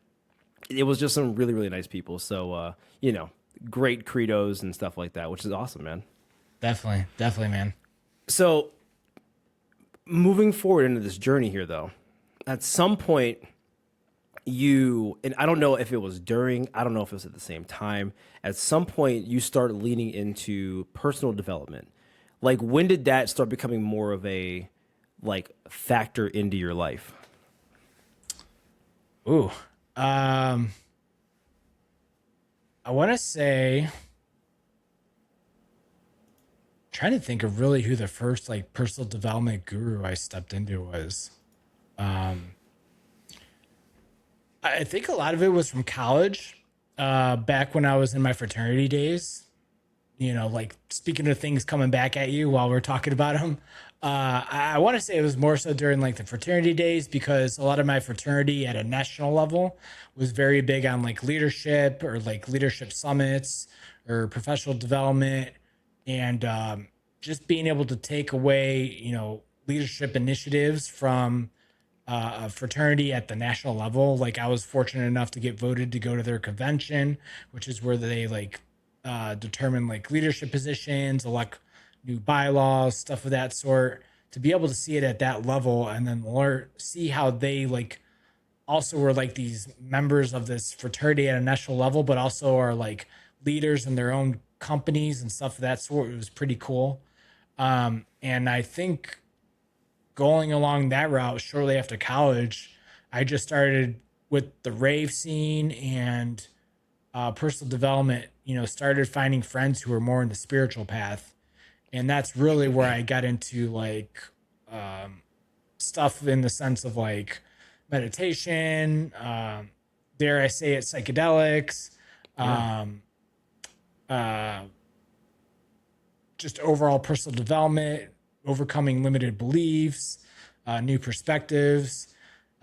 It was just some really, really nice people. So, you know, great credos and stuff like that, which is awesome, man. Definitely, definitely, man. So, moving forward into this journey here, though, at some point, and I don't know if it was during, I don't know if it was at the same time, at some point, you start leaning into personal development. Like, when did that start becoming more of a like factor into your life? Ooh. Um, I want to say, trying to think of really who the first like personal development guru I stepped into was. Um, I think a lot of it was from college, back when I was in my fraternity days. You know, like speaking of things coming back at you while we're talking about them. I want to say it was more so during like the fraternity days because a lot of my fraternity at a national level was very big on like leadership or like leadership summits or professional development and just being able to take away, you know, leadership initiatives from a fraternity at the national level. Like I was fortunate enough to get voted to go to their convention, which is where they like determine like leadership positions, elect new bylaws, stuff of that sort. To be able to see it at that level and then learn, see how they like also were like these members of this fraternity at a national level, but also are like leaders in their own companies and stuff of that sort. It was pretty cool. And I think going along that route shortly after college, I just started with the rave scene and personal development, you know, started finding friends who were more in the spiritual path. And that's really where I got into like stuff in the sense of like meditation, dare I say it, psychedelics, Yeah. um, uh, just overall personal development, overcoming limited beliefs, new perspectives.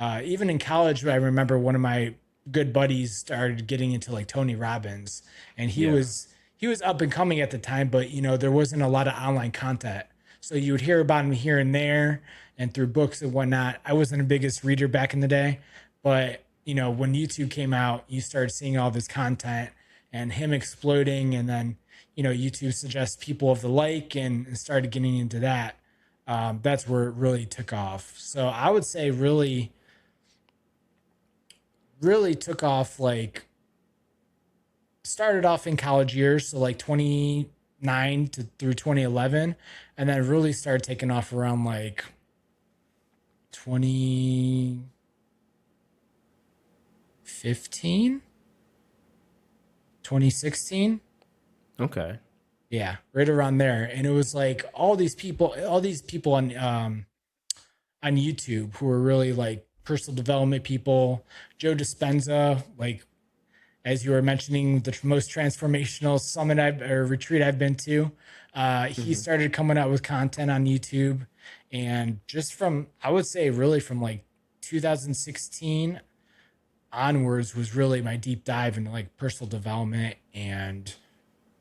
Even in college, I remember one of my good buddies started getting into like Tony Robbins, and Yeah. he was up and coming at the time, but you know there wasn't a lot of online content, so you would hear about him here and there, and through books and whatnot. I wasn't the biggest reader back in the day, but you know when YouTube came out, you started seeing all this content and him exploding, and then you know YouTube suggests people of the like, and started getting into that. That's where it really took off. So I would say really took off like started off in college years, so like 29 to through 2011, and then really started taking off around like 2015, 2016. Okay. Yeah, right around there. And it was like all these people on YouTube who were really like personal development people. Joe Dispenza, like as you were mentioning, the most transformational summit or retreat I've been to. He Hmm. started coming out with content on YouTube, and just from I would say really from like 2016 onwards was really my deep dive into like personal development, and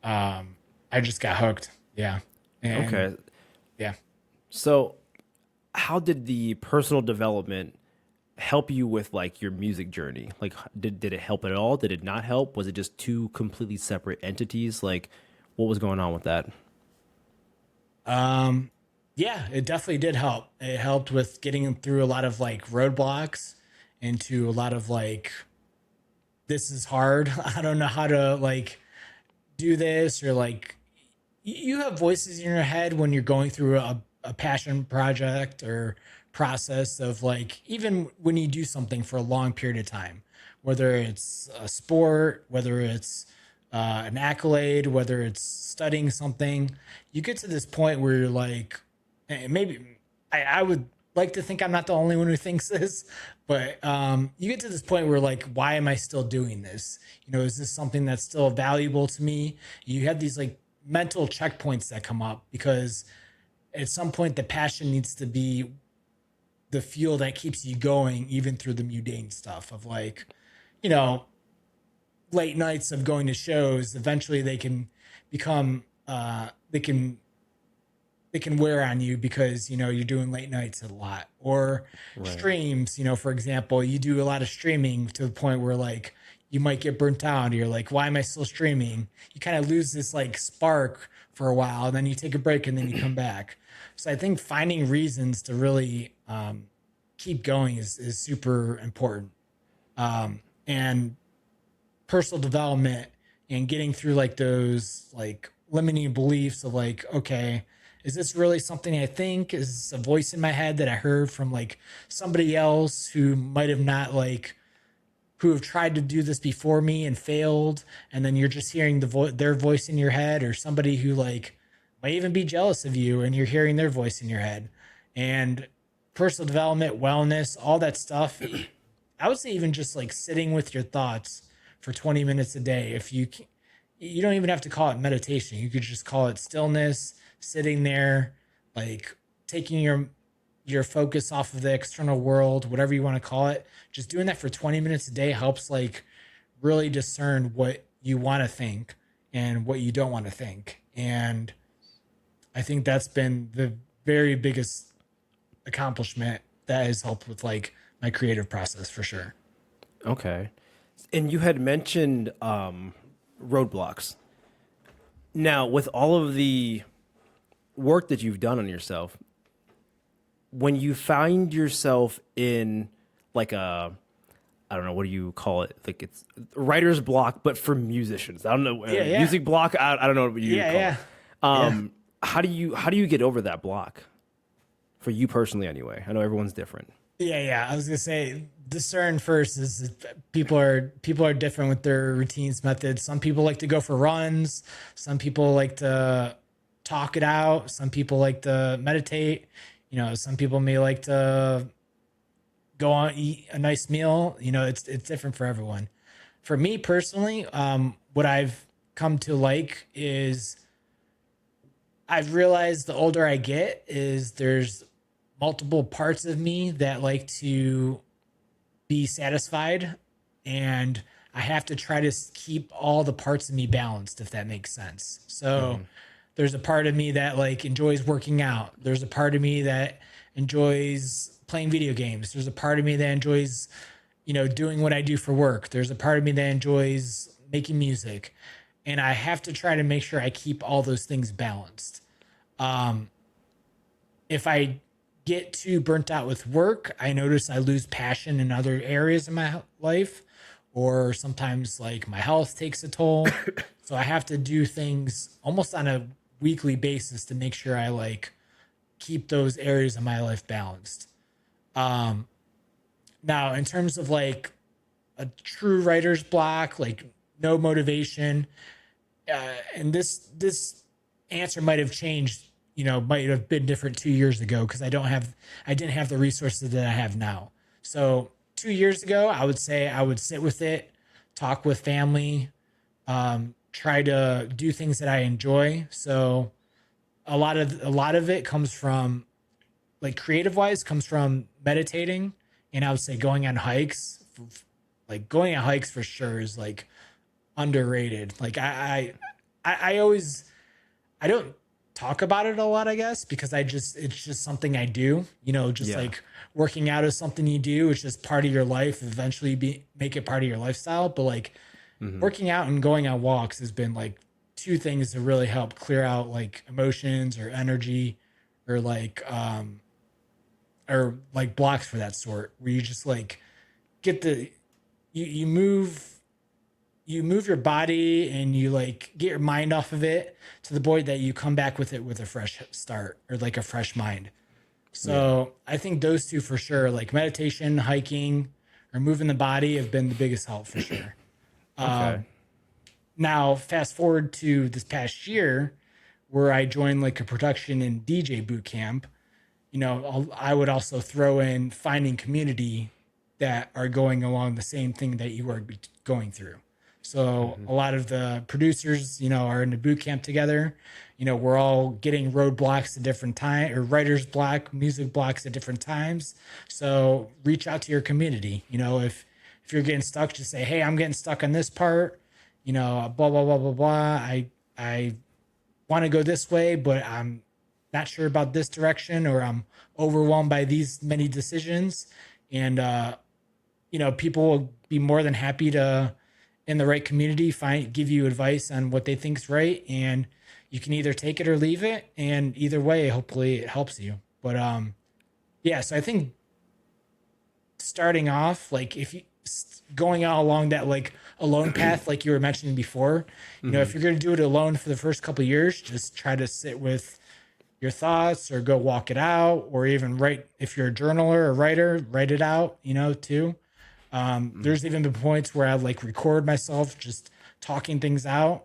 I just got hooked. Yeah, and Okay. yeah. So, how did the personal development help you with like your music journey? Like, did it help at all? Did it not help? Was it just two completely separate entities? Like, what was going on with that? Um, yeah, it definitely did help. It helped with getting through a lot of like roadblocks into a lot of like, this is hard. I don't know how to like do this or like, you have voices in your head when you're going through a passion project or process of like, even when you do something for a long period of time, whether it's a sport, whether it's an accolade, whether it's studying something, you get to this point where you're like, and maybe I would like to think I'm not the only one who thinks this, but you get to this point where like, why am I still doing this? You know, is this something that's still valuable to me? You have these like mental checkpoints that come up because at some point the passion needs to be the fuel that keeps you going even through the mundane stuff of like, you know, late nights of going to shows. Eventually they can become they can it can wear on you because, you know, you're doing late nights a lot, or Right. streams, you know, for example, you do a lot of streaming to the point where like you might get burnt out. You're like, why am I still streaming? You kind of lose this like spark for a while, and then you take a break and then you come back. So I think finding reasons to really keep going is super important. And personal development and getting through like those like limiting beliefs of like, okay, is this really something I think? Is this a voice in my head that I heard from like somebody else who might have not like, who have tried to do this before me and failed, and then you're just hearing their voice in your head, or somebody who like might even be jealous of you and you're hearing their voice in your head. And personal development, wellness, all that stuff, I would say even just like sitting with your thoughts for 20 minutes a day. If you can, you don't even have to call it meditation. You could just call it stillness, sitting there, like taking your focus off of the external world, whatever you want to call it. Just doing that for 20 minutes a day helps like really discern what you want to think and what you don't want to think. And I think that's been the very biggest accomplishment that has helped with like my creative process for sure. Okay. And you had mentioned roadblocks. Now, with all of the work that you've done on yourself, when you find yourself in like a, I don't know, what do you call it? Like it's writer's block, but for musicians. I don't know, Yeah. music block. I don't know what you Yeah. call Yeah. it. How do you get over that block? For you personally, anyway. I know everyone's different. Yeah. I was gonna say discern first is people are different with their routines, methods. Some people like to go for runs. Some people like to talk it out. Some people like to meditate. You know, some people may like to go on eat a nice meal. You know, it's different for everyone. For me personally, what I've come to like is I've realized the older I get is there's multiple parts of me that like to be satisfied, and I have to try to keep all the parts of me balanced, if that makes sense. So there's a part of me that like enjoys working out. There's a part of me that enjoys playing video games. There's a part of me that enjoys, you know, doing what I do for work. There's a part of me that enjoys making music. And I have to try to make sure I keep all those things balanced. If I get too burnt out with work, I notice I lose passion in other areas of my life, or sometimes like my health takes a toll. So I have to do things almost on a weekly basis to make sure I like keep those areas of my life balanced. Now, in terms of like a true writer's block, like no motivation, and this answer might have changed, you know, might have been different 2 years ago because I didn't have the resources that I have now. So 2 years ago, I would say I would sit with it, talk with family, try to do things that I enjoy. So a lot of it comes from like creative wise comes from meditating, and I would say going on hikes. Like going on hikes for sure is like underrated. Like I always I don't talk about it a lot, I guess, because it's just something I do. You know, just Yeah. like working out is something you do. It's just part of your life. Eventually, make it part of your lifestyle. But like working out and going on walks has been like two things to really help clear out like emotions or energy, or like blocks for that sort, where you just like get the you move your body and you like get your mind off of it to the point that you come back with it with a fresh start or like a fresh mind. So I think those two for sure, like meditation, hiking, or moving the body, have been the biggest help for sure. Okay. Now, fast forward to this past year, where I joined like a production and DJ boot camp. You know, I would also throw in finding community that are going along the same thing that you are going through. So a lot of the producers, you know, are in the boot camp together. You know, we're all getting roadblocks at different times, or writer's block, music blocks at different times. So reach out to your community. You know, if you're getting stuck, just say, "Hey, I'm getting stuck on this part." You know, blah blah blah blah blah. I want to go this way, but I'm not sure about this direction, or I'm overwhelmed by these many decisions. And, people will be more than happy to, in the right community, give you advice on what they think's right. And you can either take it or leave it. And either way, hopefully it helps you. But, yeah, so I think starting off, like if you going out along that like alone path, like you were mentioning before, if you're going to do it alone for the first couple of years, just try to sit with your thoughts or go walk it out, or even write. If you're a journaler or writer, write it out, too. There's even been points where I like record myself just talking things out.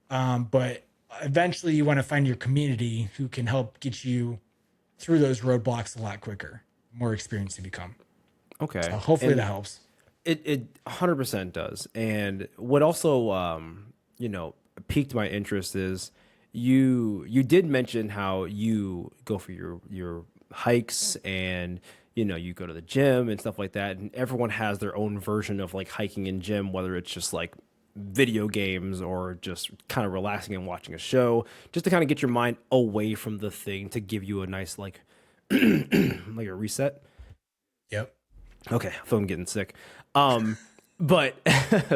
But eventually you want to find your community who can help get you through those roadblocks a lot quicker, more experienced you become. Okay. So hopefully that helps. It 100% does. And what also, piqued my interest is you did mention how you go for your hikes and, you go to the gym and stuff like that. And everyone has their own version of like hiking and gym, whether it's just like video games or just kind of relaxing and watching a show, just to kind of get your mind away from the thing to give you a nice, like, like a reset. Yep. Okay, I feel I'm getting sick. But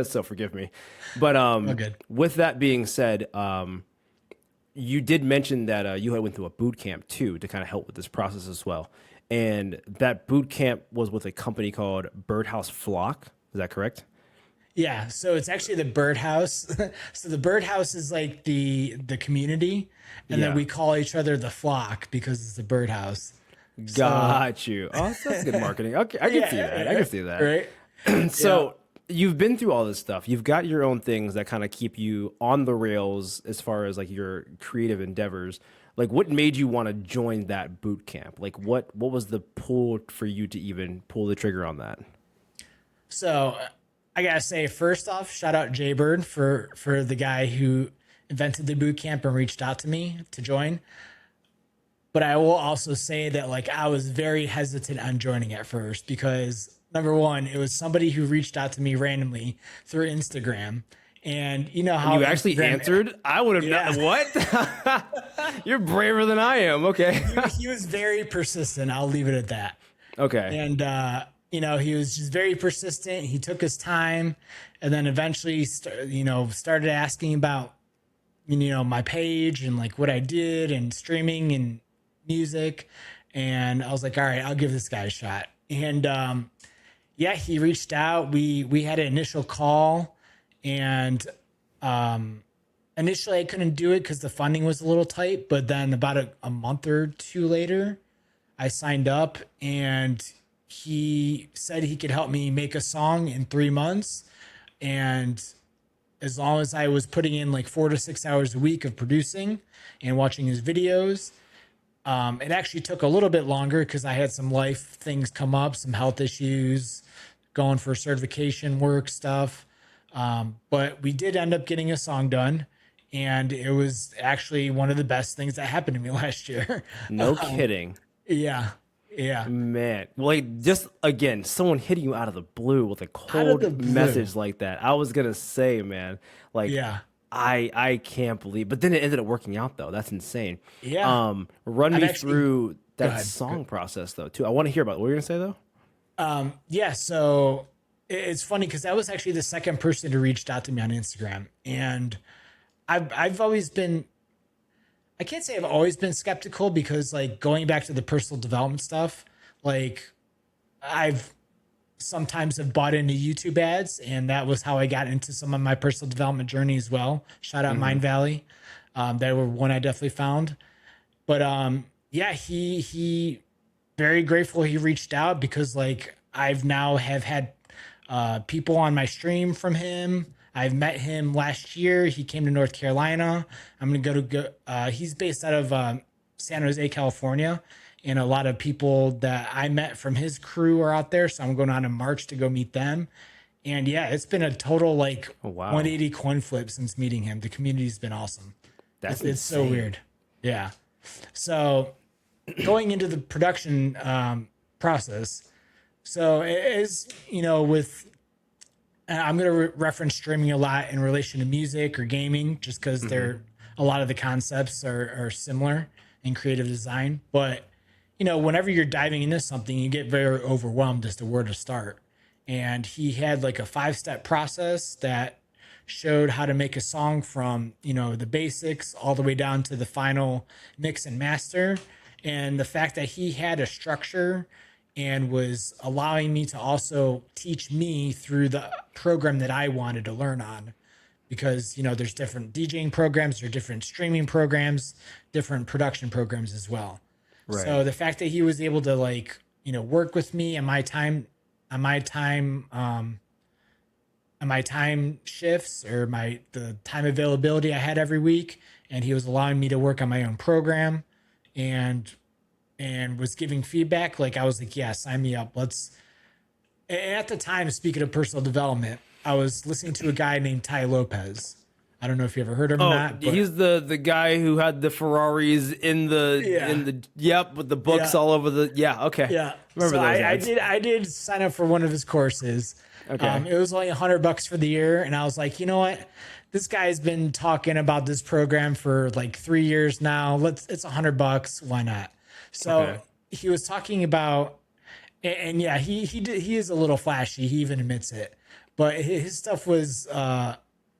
so forgive me. But good. With that being said, you did mention that you had went through a boot camp too to kind of help with this process as well. And that boot camp was with a company called Birdhouse Flock. Is that correct? Yeah, so it's actually the birdhouse. So the birdhouse is like the community, and then we call each other the flock because it's the birdhouse. Got you. Oh, that's good marketing. Okay, I can see that. Right, I can see that. Right. So you've been through all this stuff. You've got your own things that kind of keep you on the rails as far as like your creative endeavors. Like, what made you want to join that boot camp? Like, what was the pull for you to even pull the trigger on that? So I gotta say, first off, shout out Jaybird for the guy who invented the boot camp and reached out to me to join. But I will also say that like I was very hesitant on joining at first because number one, it was somebody who reached out to me randomly through Instagram. And you know how you actually Instagram answered? I would have done what? You're braver than I am. Okay. he was very persistent. I'll leave it at that. Okay. And he was just very persistent. He took his time, and then eventually, started asking about, my page and like what I did and streaming and music. And I was like, all right, I'll give this guy a shot. And he reached out. We had an initial call, and initially I couldn't do it because the funding was a little tight. But then about a month or two later, I signed up, and he said he could help me make a song in 3 months. And as long as I was putting in like 4 to 6 hours a week of producing and watching his videos, it actually took a little bit longer because I had some life things come up, some health issues, going for certification work stuff. But we did end up getting a song done, and it was actually one of the best things that happened to me last year. No kidding. Yeah. Man, like just again, someone hitting you out of the blue with a cold message like that. I was gonna say, man, like, I can't believe, but then it ended up working out though. That's insane. Yeah. Run me through that song process though, too. I want to hear about it. What were you gonna say though? So it's funny because that was actually the second person who reached out to me on Instagram, and I've always been. I can't say I've always been skeptical because like going back to the personal development stuff, like I've sometimes have bought into YouTube ads, and that was how I got into some of my personal development journey as well. Shout out Mind Valley. They were one I definitely found. But he very grateful he reached out because like I've now have had people on my stream from him. I've met him last year. He came to North Carolina. I'm going to go he's based out of San Jose, California. And a lot of people that I met from his crew are out there. So I'm going on in March to go meet them. And it's been a total 180 coin flip since meeting him. The community's been awesome. It's so weird. Yeah. So going into the production process. So it is, with, I'm going to reference streaming a lot in relation to music or gaming, just because they're a lot of the concepts are similar in creative design. But, whenever you're diving into something, you get very overwhelmed as to where to start. And he had like a 5-step process that showed how to make a song from, the basics all the way down to the final mix and master. And the fact that he had a structure and was allowing me to also teach me through the program that I wanted to learn on. Because, there's different DJing programs, there's different streaming programs, different production programs as well. Right. So the fact that he was able to work with me and my time shifts or the time availability I had every week, and he was allowing me to work on my own program and was giving feedback. Like I was like, yeah, sign me up. And at the time, speaking of personal development, I was listening to a guy named Ty Lopez. I don't know if you ever heard of him or not. But He's the guy who had the Ferraris in the with the books all over the okay. Yeah. Remember so those ads. I did sign up for one of his courses. Okay. It was only $100 for the year, and I was like, you know what? This guy's been talking about this program for like 3 years now. It's $100. Why not? So he was talking about, and yeah, he is a little flashy. He even admits it, but his stuff was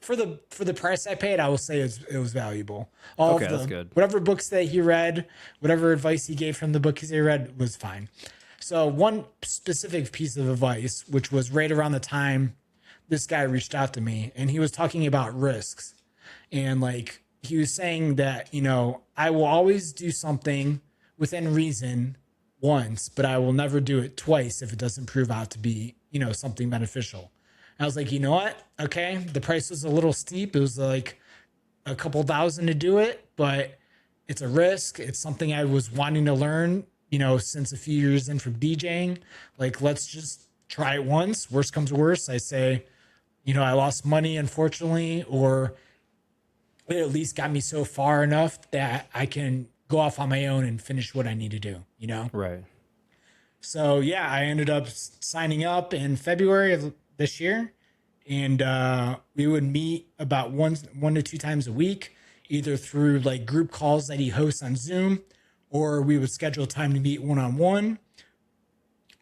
for the price I paid, I will say it was valuable. That's good. Whatever books that he read, whatever advice he gave from the books he read was fine. So one specific piece of advice, which was right around the time this guy reached out to me, and he was talking about risks. And like he was saying that, I will always do something within reason once, but I will never do it twice if it doesn't prove out to be, something beneficial. I was like, you know what? Okay. The price was a little steep. It was like a couple $1,000 to do it, but it's a risk. It's something I was wanting to learn, since a few years in from DJing. Like, let's just try it once. Worst comes to worst. I say, I lost money, unfortunately, or it at least got me so far enough that I can go off on my own and finish what I need to do, Right. So yeah, I ended up signing up in February of this year, and we would meet about one to two times a week, either through like group calls that he hosts on Zoom, or we would schedule time to meet one-on-one,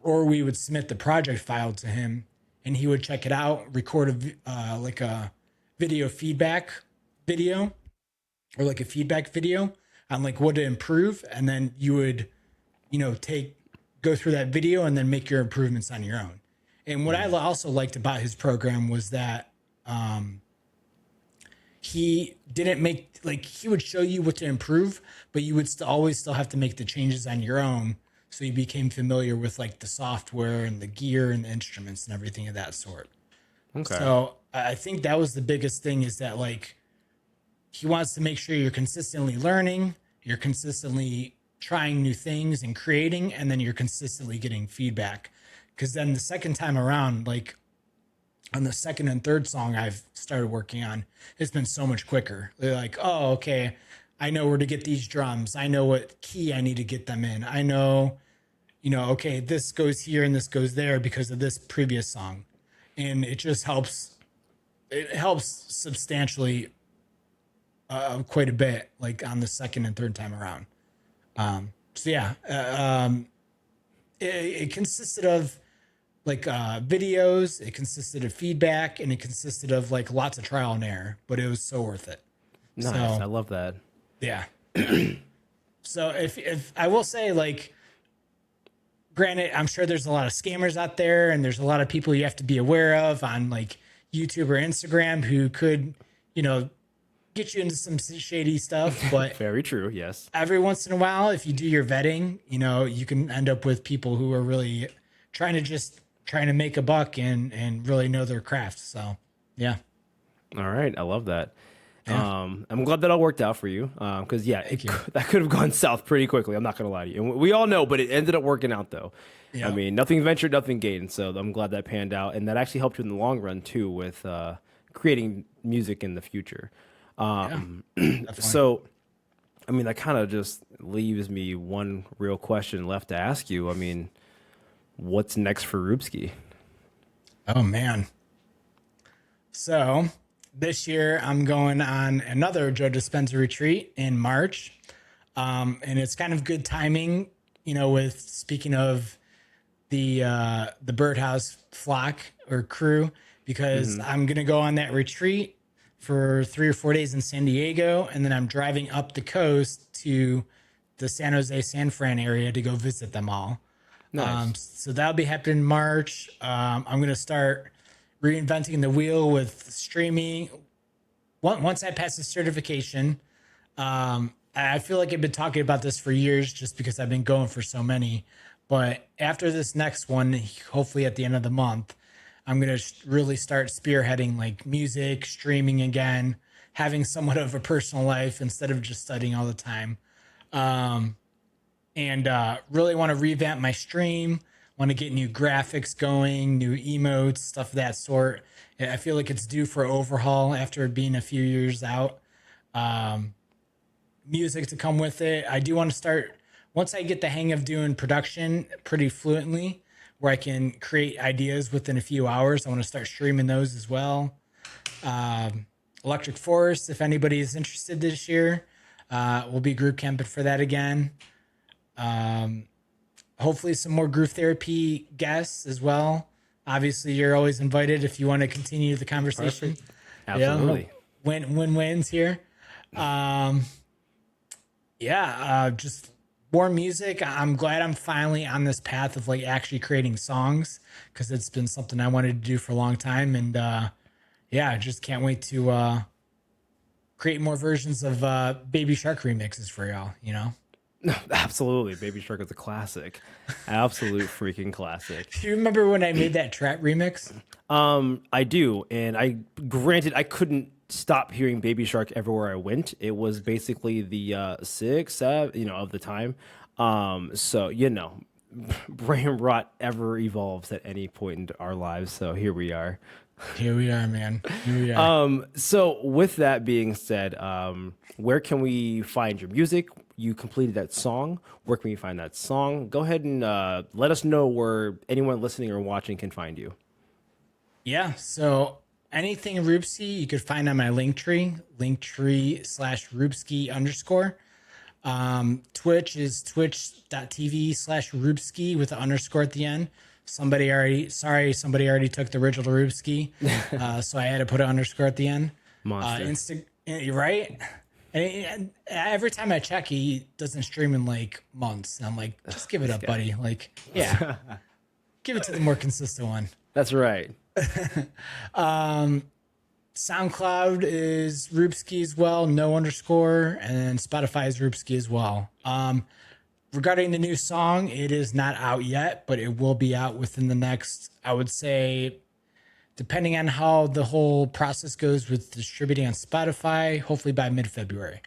or we would submit the project file to him and he would check it out, record a video feedback video, or like a feedback video on like what to improve, and then you would go through that video and then make your improvements on your own. And what I also liked about his program was that he didn't make, like, he would show you what to improve, but you would always still have to make the changes on your own. So you became familiar with like the software and the gear and the instruments and everything of that sort. Okay. So I think that was the biggest thing, is that like he wants to make sure you're consistently learning, you're consistently trying new things and creating, and then you're consistently getting feedback. Because then the second time around, like on the second and third song I've started working on, it's been so much quicker. They're like, oh, okay, I know where to get these drums. I know what key I need to get them in. I know, okay, this goes here and this goes there because of this previous song. And it just helps. It helps substantially quite a bit, like on the second and third time around. It consisted of like videos, it consisted of feedback, and it consisted of like lots of trial and error, but it was so worth it. Nice. So, I love that. yeah. So if I will say, like, granted, I'm sure there's a lot of scammers out there, and there's a lot of people you have to be aware of on like YouTube or Instagram who could, get you into some shady stuff. But Very true. Yes. every once in a while, if you do your vetting, you can end up with people who are really trying to make a buck and really know their craft. So, yeah. All right. I love that. Yeah. I'm glad that all worked out for you. Cause that could have gone south pretty quickly. I'm not going to lie to you. And we all know, but it ended up working out though. Yeah. I mean, nothing ventured, nothing gained. So I'm glad that panned out. And that actually helped you in the long run too, with, creating music in the future. So, I mean, that kind of just leaves me one real question left to ask you. I mean, what's next for Roobski? Oh man. So this year I'm going on another Joe Dispenza retreat in March. And it's kind of good timing, with speaking of the birdhouse flock or crew, because I'm gonna go on that retreat for 3 or 4 days in San Diego, and then I'm driving up the coast to the San Jose, San Fran area to go visit them all. Nice. So that'll be happening in March. I'm gonna start reinventing the wheel with streaming. Once I pass the certification, I feel like I've been talking about this for years just because I've been going for so many. But after this next one, hopefully at the end of the month, I'm going to really start spearheading like music, streaming again, having somewhat of a personal life instead of just studying all the time. And really want to revamp my stream, want to get new graphics going, new emotes, stuff of that sort. I feel like it's due for overhaul after being a few years out. Music to come with it. I do want to start, once I get the hang of doing production pretty fluently, where I can create ideas within a few hours, I want to start streaming those as well. Electric Forest, if anybody is interested this year, we'll be group camping for that again. Hopefully some more groove therapy guests as well. Obviously, you're always invited if you want to continue the conversation. Perfect. Absolutely. Yeah, win-wins here. Just more music. I'm glad I'm finally on this path of like actually creating songs, because it's been something I wanted to do for a long time. And I just can't wait to create more versions of Baby Shark remixes for y'all, Absolutely. Baby Shark is a classic. Absolute freaking classic. Do you remember when I made that trap remix? I do. And I couldn't stop hearing Baby Shark everywhere I went. It was basically the 6, 7, of the time. Brain rot ever evolves at any point in our lives. So here we are. Here we are, man. Here we are. So with that being said, where can we find your music? You completed that song. Where can we find that song? Go ahead and let us know where anyone listening or watching can find you. Yeah. So anything Roobski, you could find on my Linktree /Roobski_. Twitch is twitch.tv/Roobski with an underscore at the end. Somebody already took the original Roobski. So I had to put an underscore at the end. Monster. Right? And every time I check, he doesn't stream in like months. And I'm like, just give it up, buddy. Like, yeah, give it to the more consistent one. That's right. SoundCloud is Roobski as well, no underscore, and then Spotify is Roobski as well. Regarding the new song, it is not out yet, but it will be out within the next, I would say, depending on how the whole process goes with distributing on Spotify, hopefully by mid-February.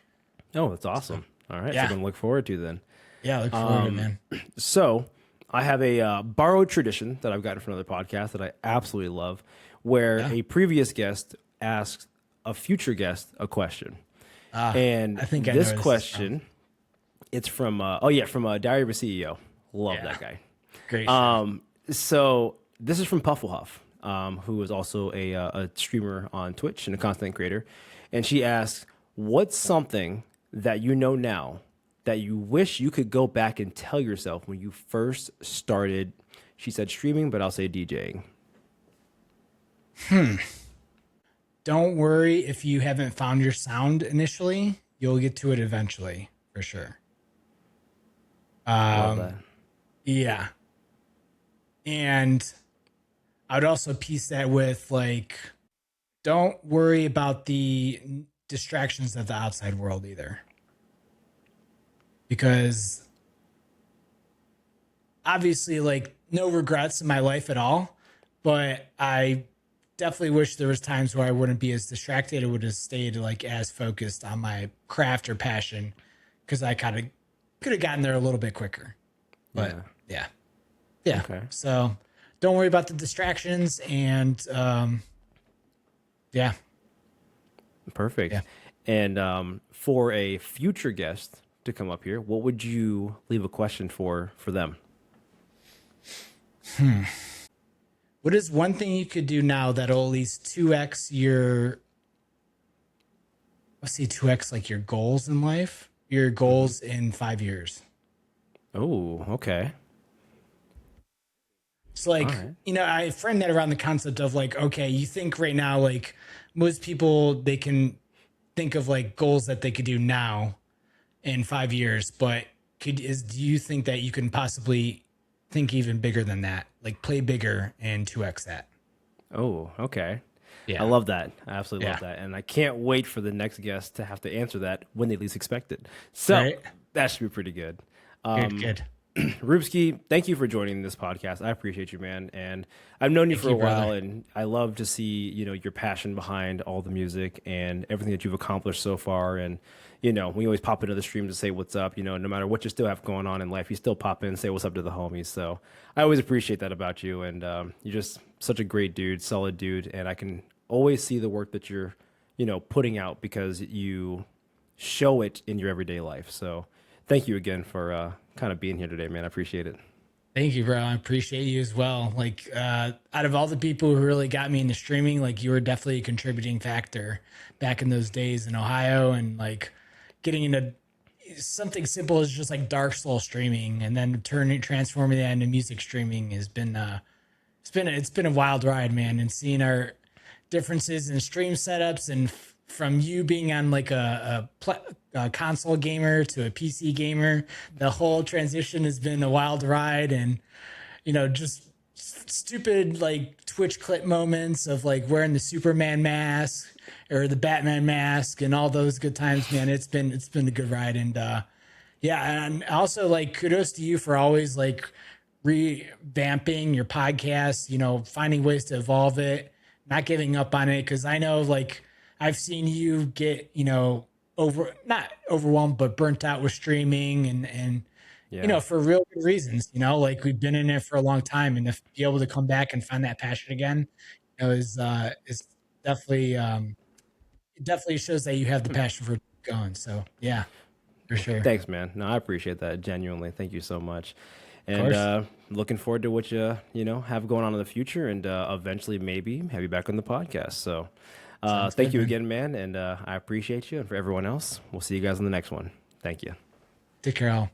Oh, that's awesome. All right. Yeah. Something to look forward to then. Yeah, look forward to it, man. So I have a borrowed tradition that I've gotten from another podcast that I absolutely love, where a previous guest asks a future guest a question. And I think this question, it's from Diary of a CEO. Love that guy. Great. So this is from Pufflehuff, who is also a streamer on Twitch and a content creator. And she asks, what's something that you know now that you wish you could go back and tell yourself when you first started, she said streaming, but I'll say DJing? Don't worry if you haven't found your sound initially. You'll get to it eventually, for sure. Love that. Yeah. And I would also piece that with like, don't worry about the distractions of the outside world either. Because obviously, like, no regrets in my life at all, but I definitely wish there was times where I wouldn't be as distracted. I would have stayed like as focused on my craft or passion, because I kind of could have gotten there a little bit quicker. But yeah. Okay. So don't worry about the distractions, and Perfect. Yeah. And for a future guest to come up here, what would you leave a question for them? What is one thing you could do now that'll at least 2x your, let's see, 2x like your goals in life? your goals in 5 years? Oh, okay. So All like, right. I frame that around the concept of like, okay, you think right now, like most people, they can think of like goals that they could do now in 5 years, but do you think that you can possibly think even bigger than that? Like play bigger and 2x that? Oh, okay. I Yeah. love that. I absolutely love Yeah. that. And I can't wait for the next guest to have to answer that when they least expect it. So Right. that should be pretty good. Good, good. Rubski, thank you for joining this podcast. I appreciate you, man. And I've known you Thank for a you, while, brother. and I love to see your passion behind all the music and everything that you've accomplished so far. And we always pop into the stream to say what's up. No matter what you still have going on in life, you still pop in and say what's up to the homies. So I always appreciate that about you, and you're just such a great dude, solid dude, and I can always see the work that you're putting out because you show it in your everyday life. So thank you again for kind of being here today, man. I appreciate it. Thank you, bro. I appreciate you as well. Like, out of all the people who really got me into streaming, like you were definitely a contributing factor back in those days in Ohio, and like getting into something simple as just like dark soul streaming, and then transforming that into music streaming has been it's been a wild ride, man. And seeing our differences in stream setups, and from you being on like a console gamer to a PC gamer, the whole transition has been a wild ride. And just stupid like Twitch clip moments of like wearing the Superman mask or the Batman mask and all those good times, man. It's been a good ride. And yeah, and also like kudos to you for always like revamping your podcast, finding ways to evolve it, not giving up on it. Cause I know like I've seen you get, not overwhelmed, but burnt out with streaming, and Yeah. for real good reasons, like we've been in it for a long time, and to be able to come back and find that passion again, is definitely, it definitely shows that you have the passion for going. So yeah, for sure. Of Thanks, man. No, I appreciate that genuinely. Thank you so much. And course. looking forward to what you have going on in the future, and eventually maybe have you back on the podcast. So Sounds thank good, you man. again, man. And I appreciate you. And for everyone else, we'll see you guys on the next one. Thank you. Take care, all.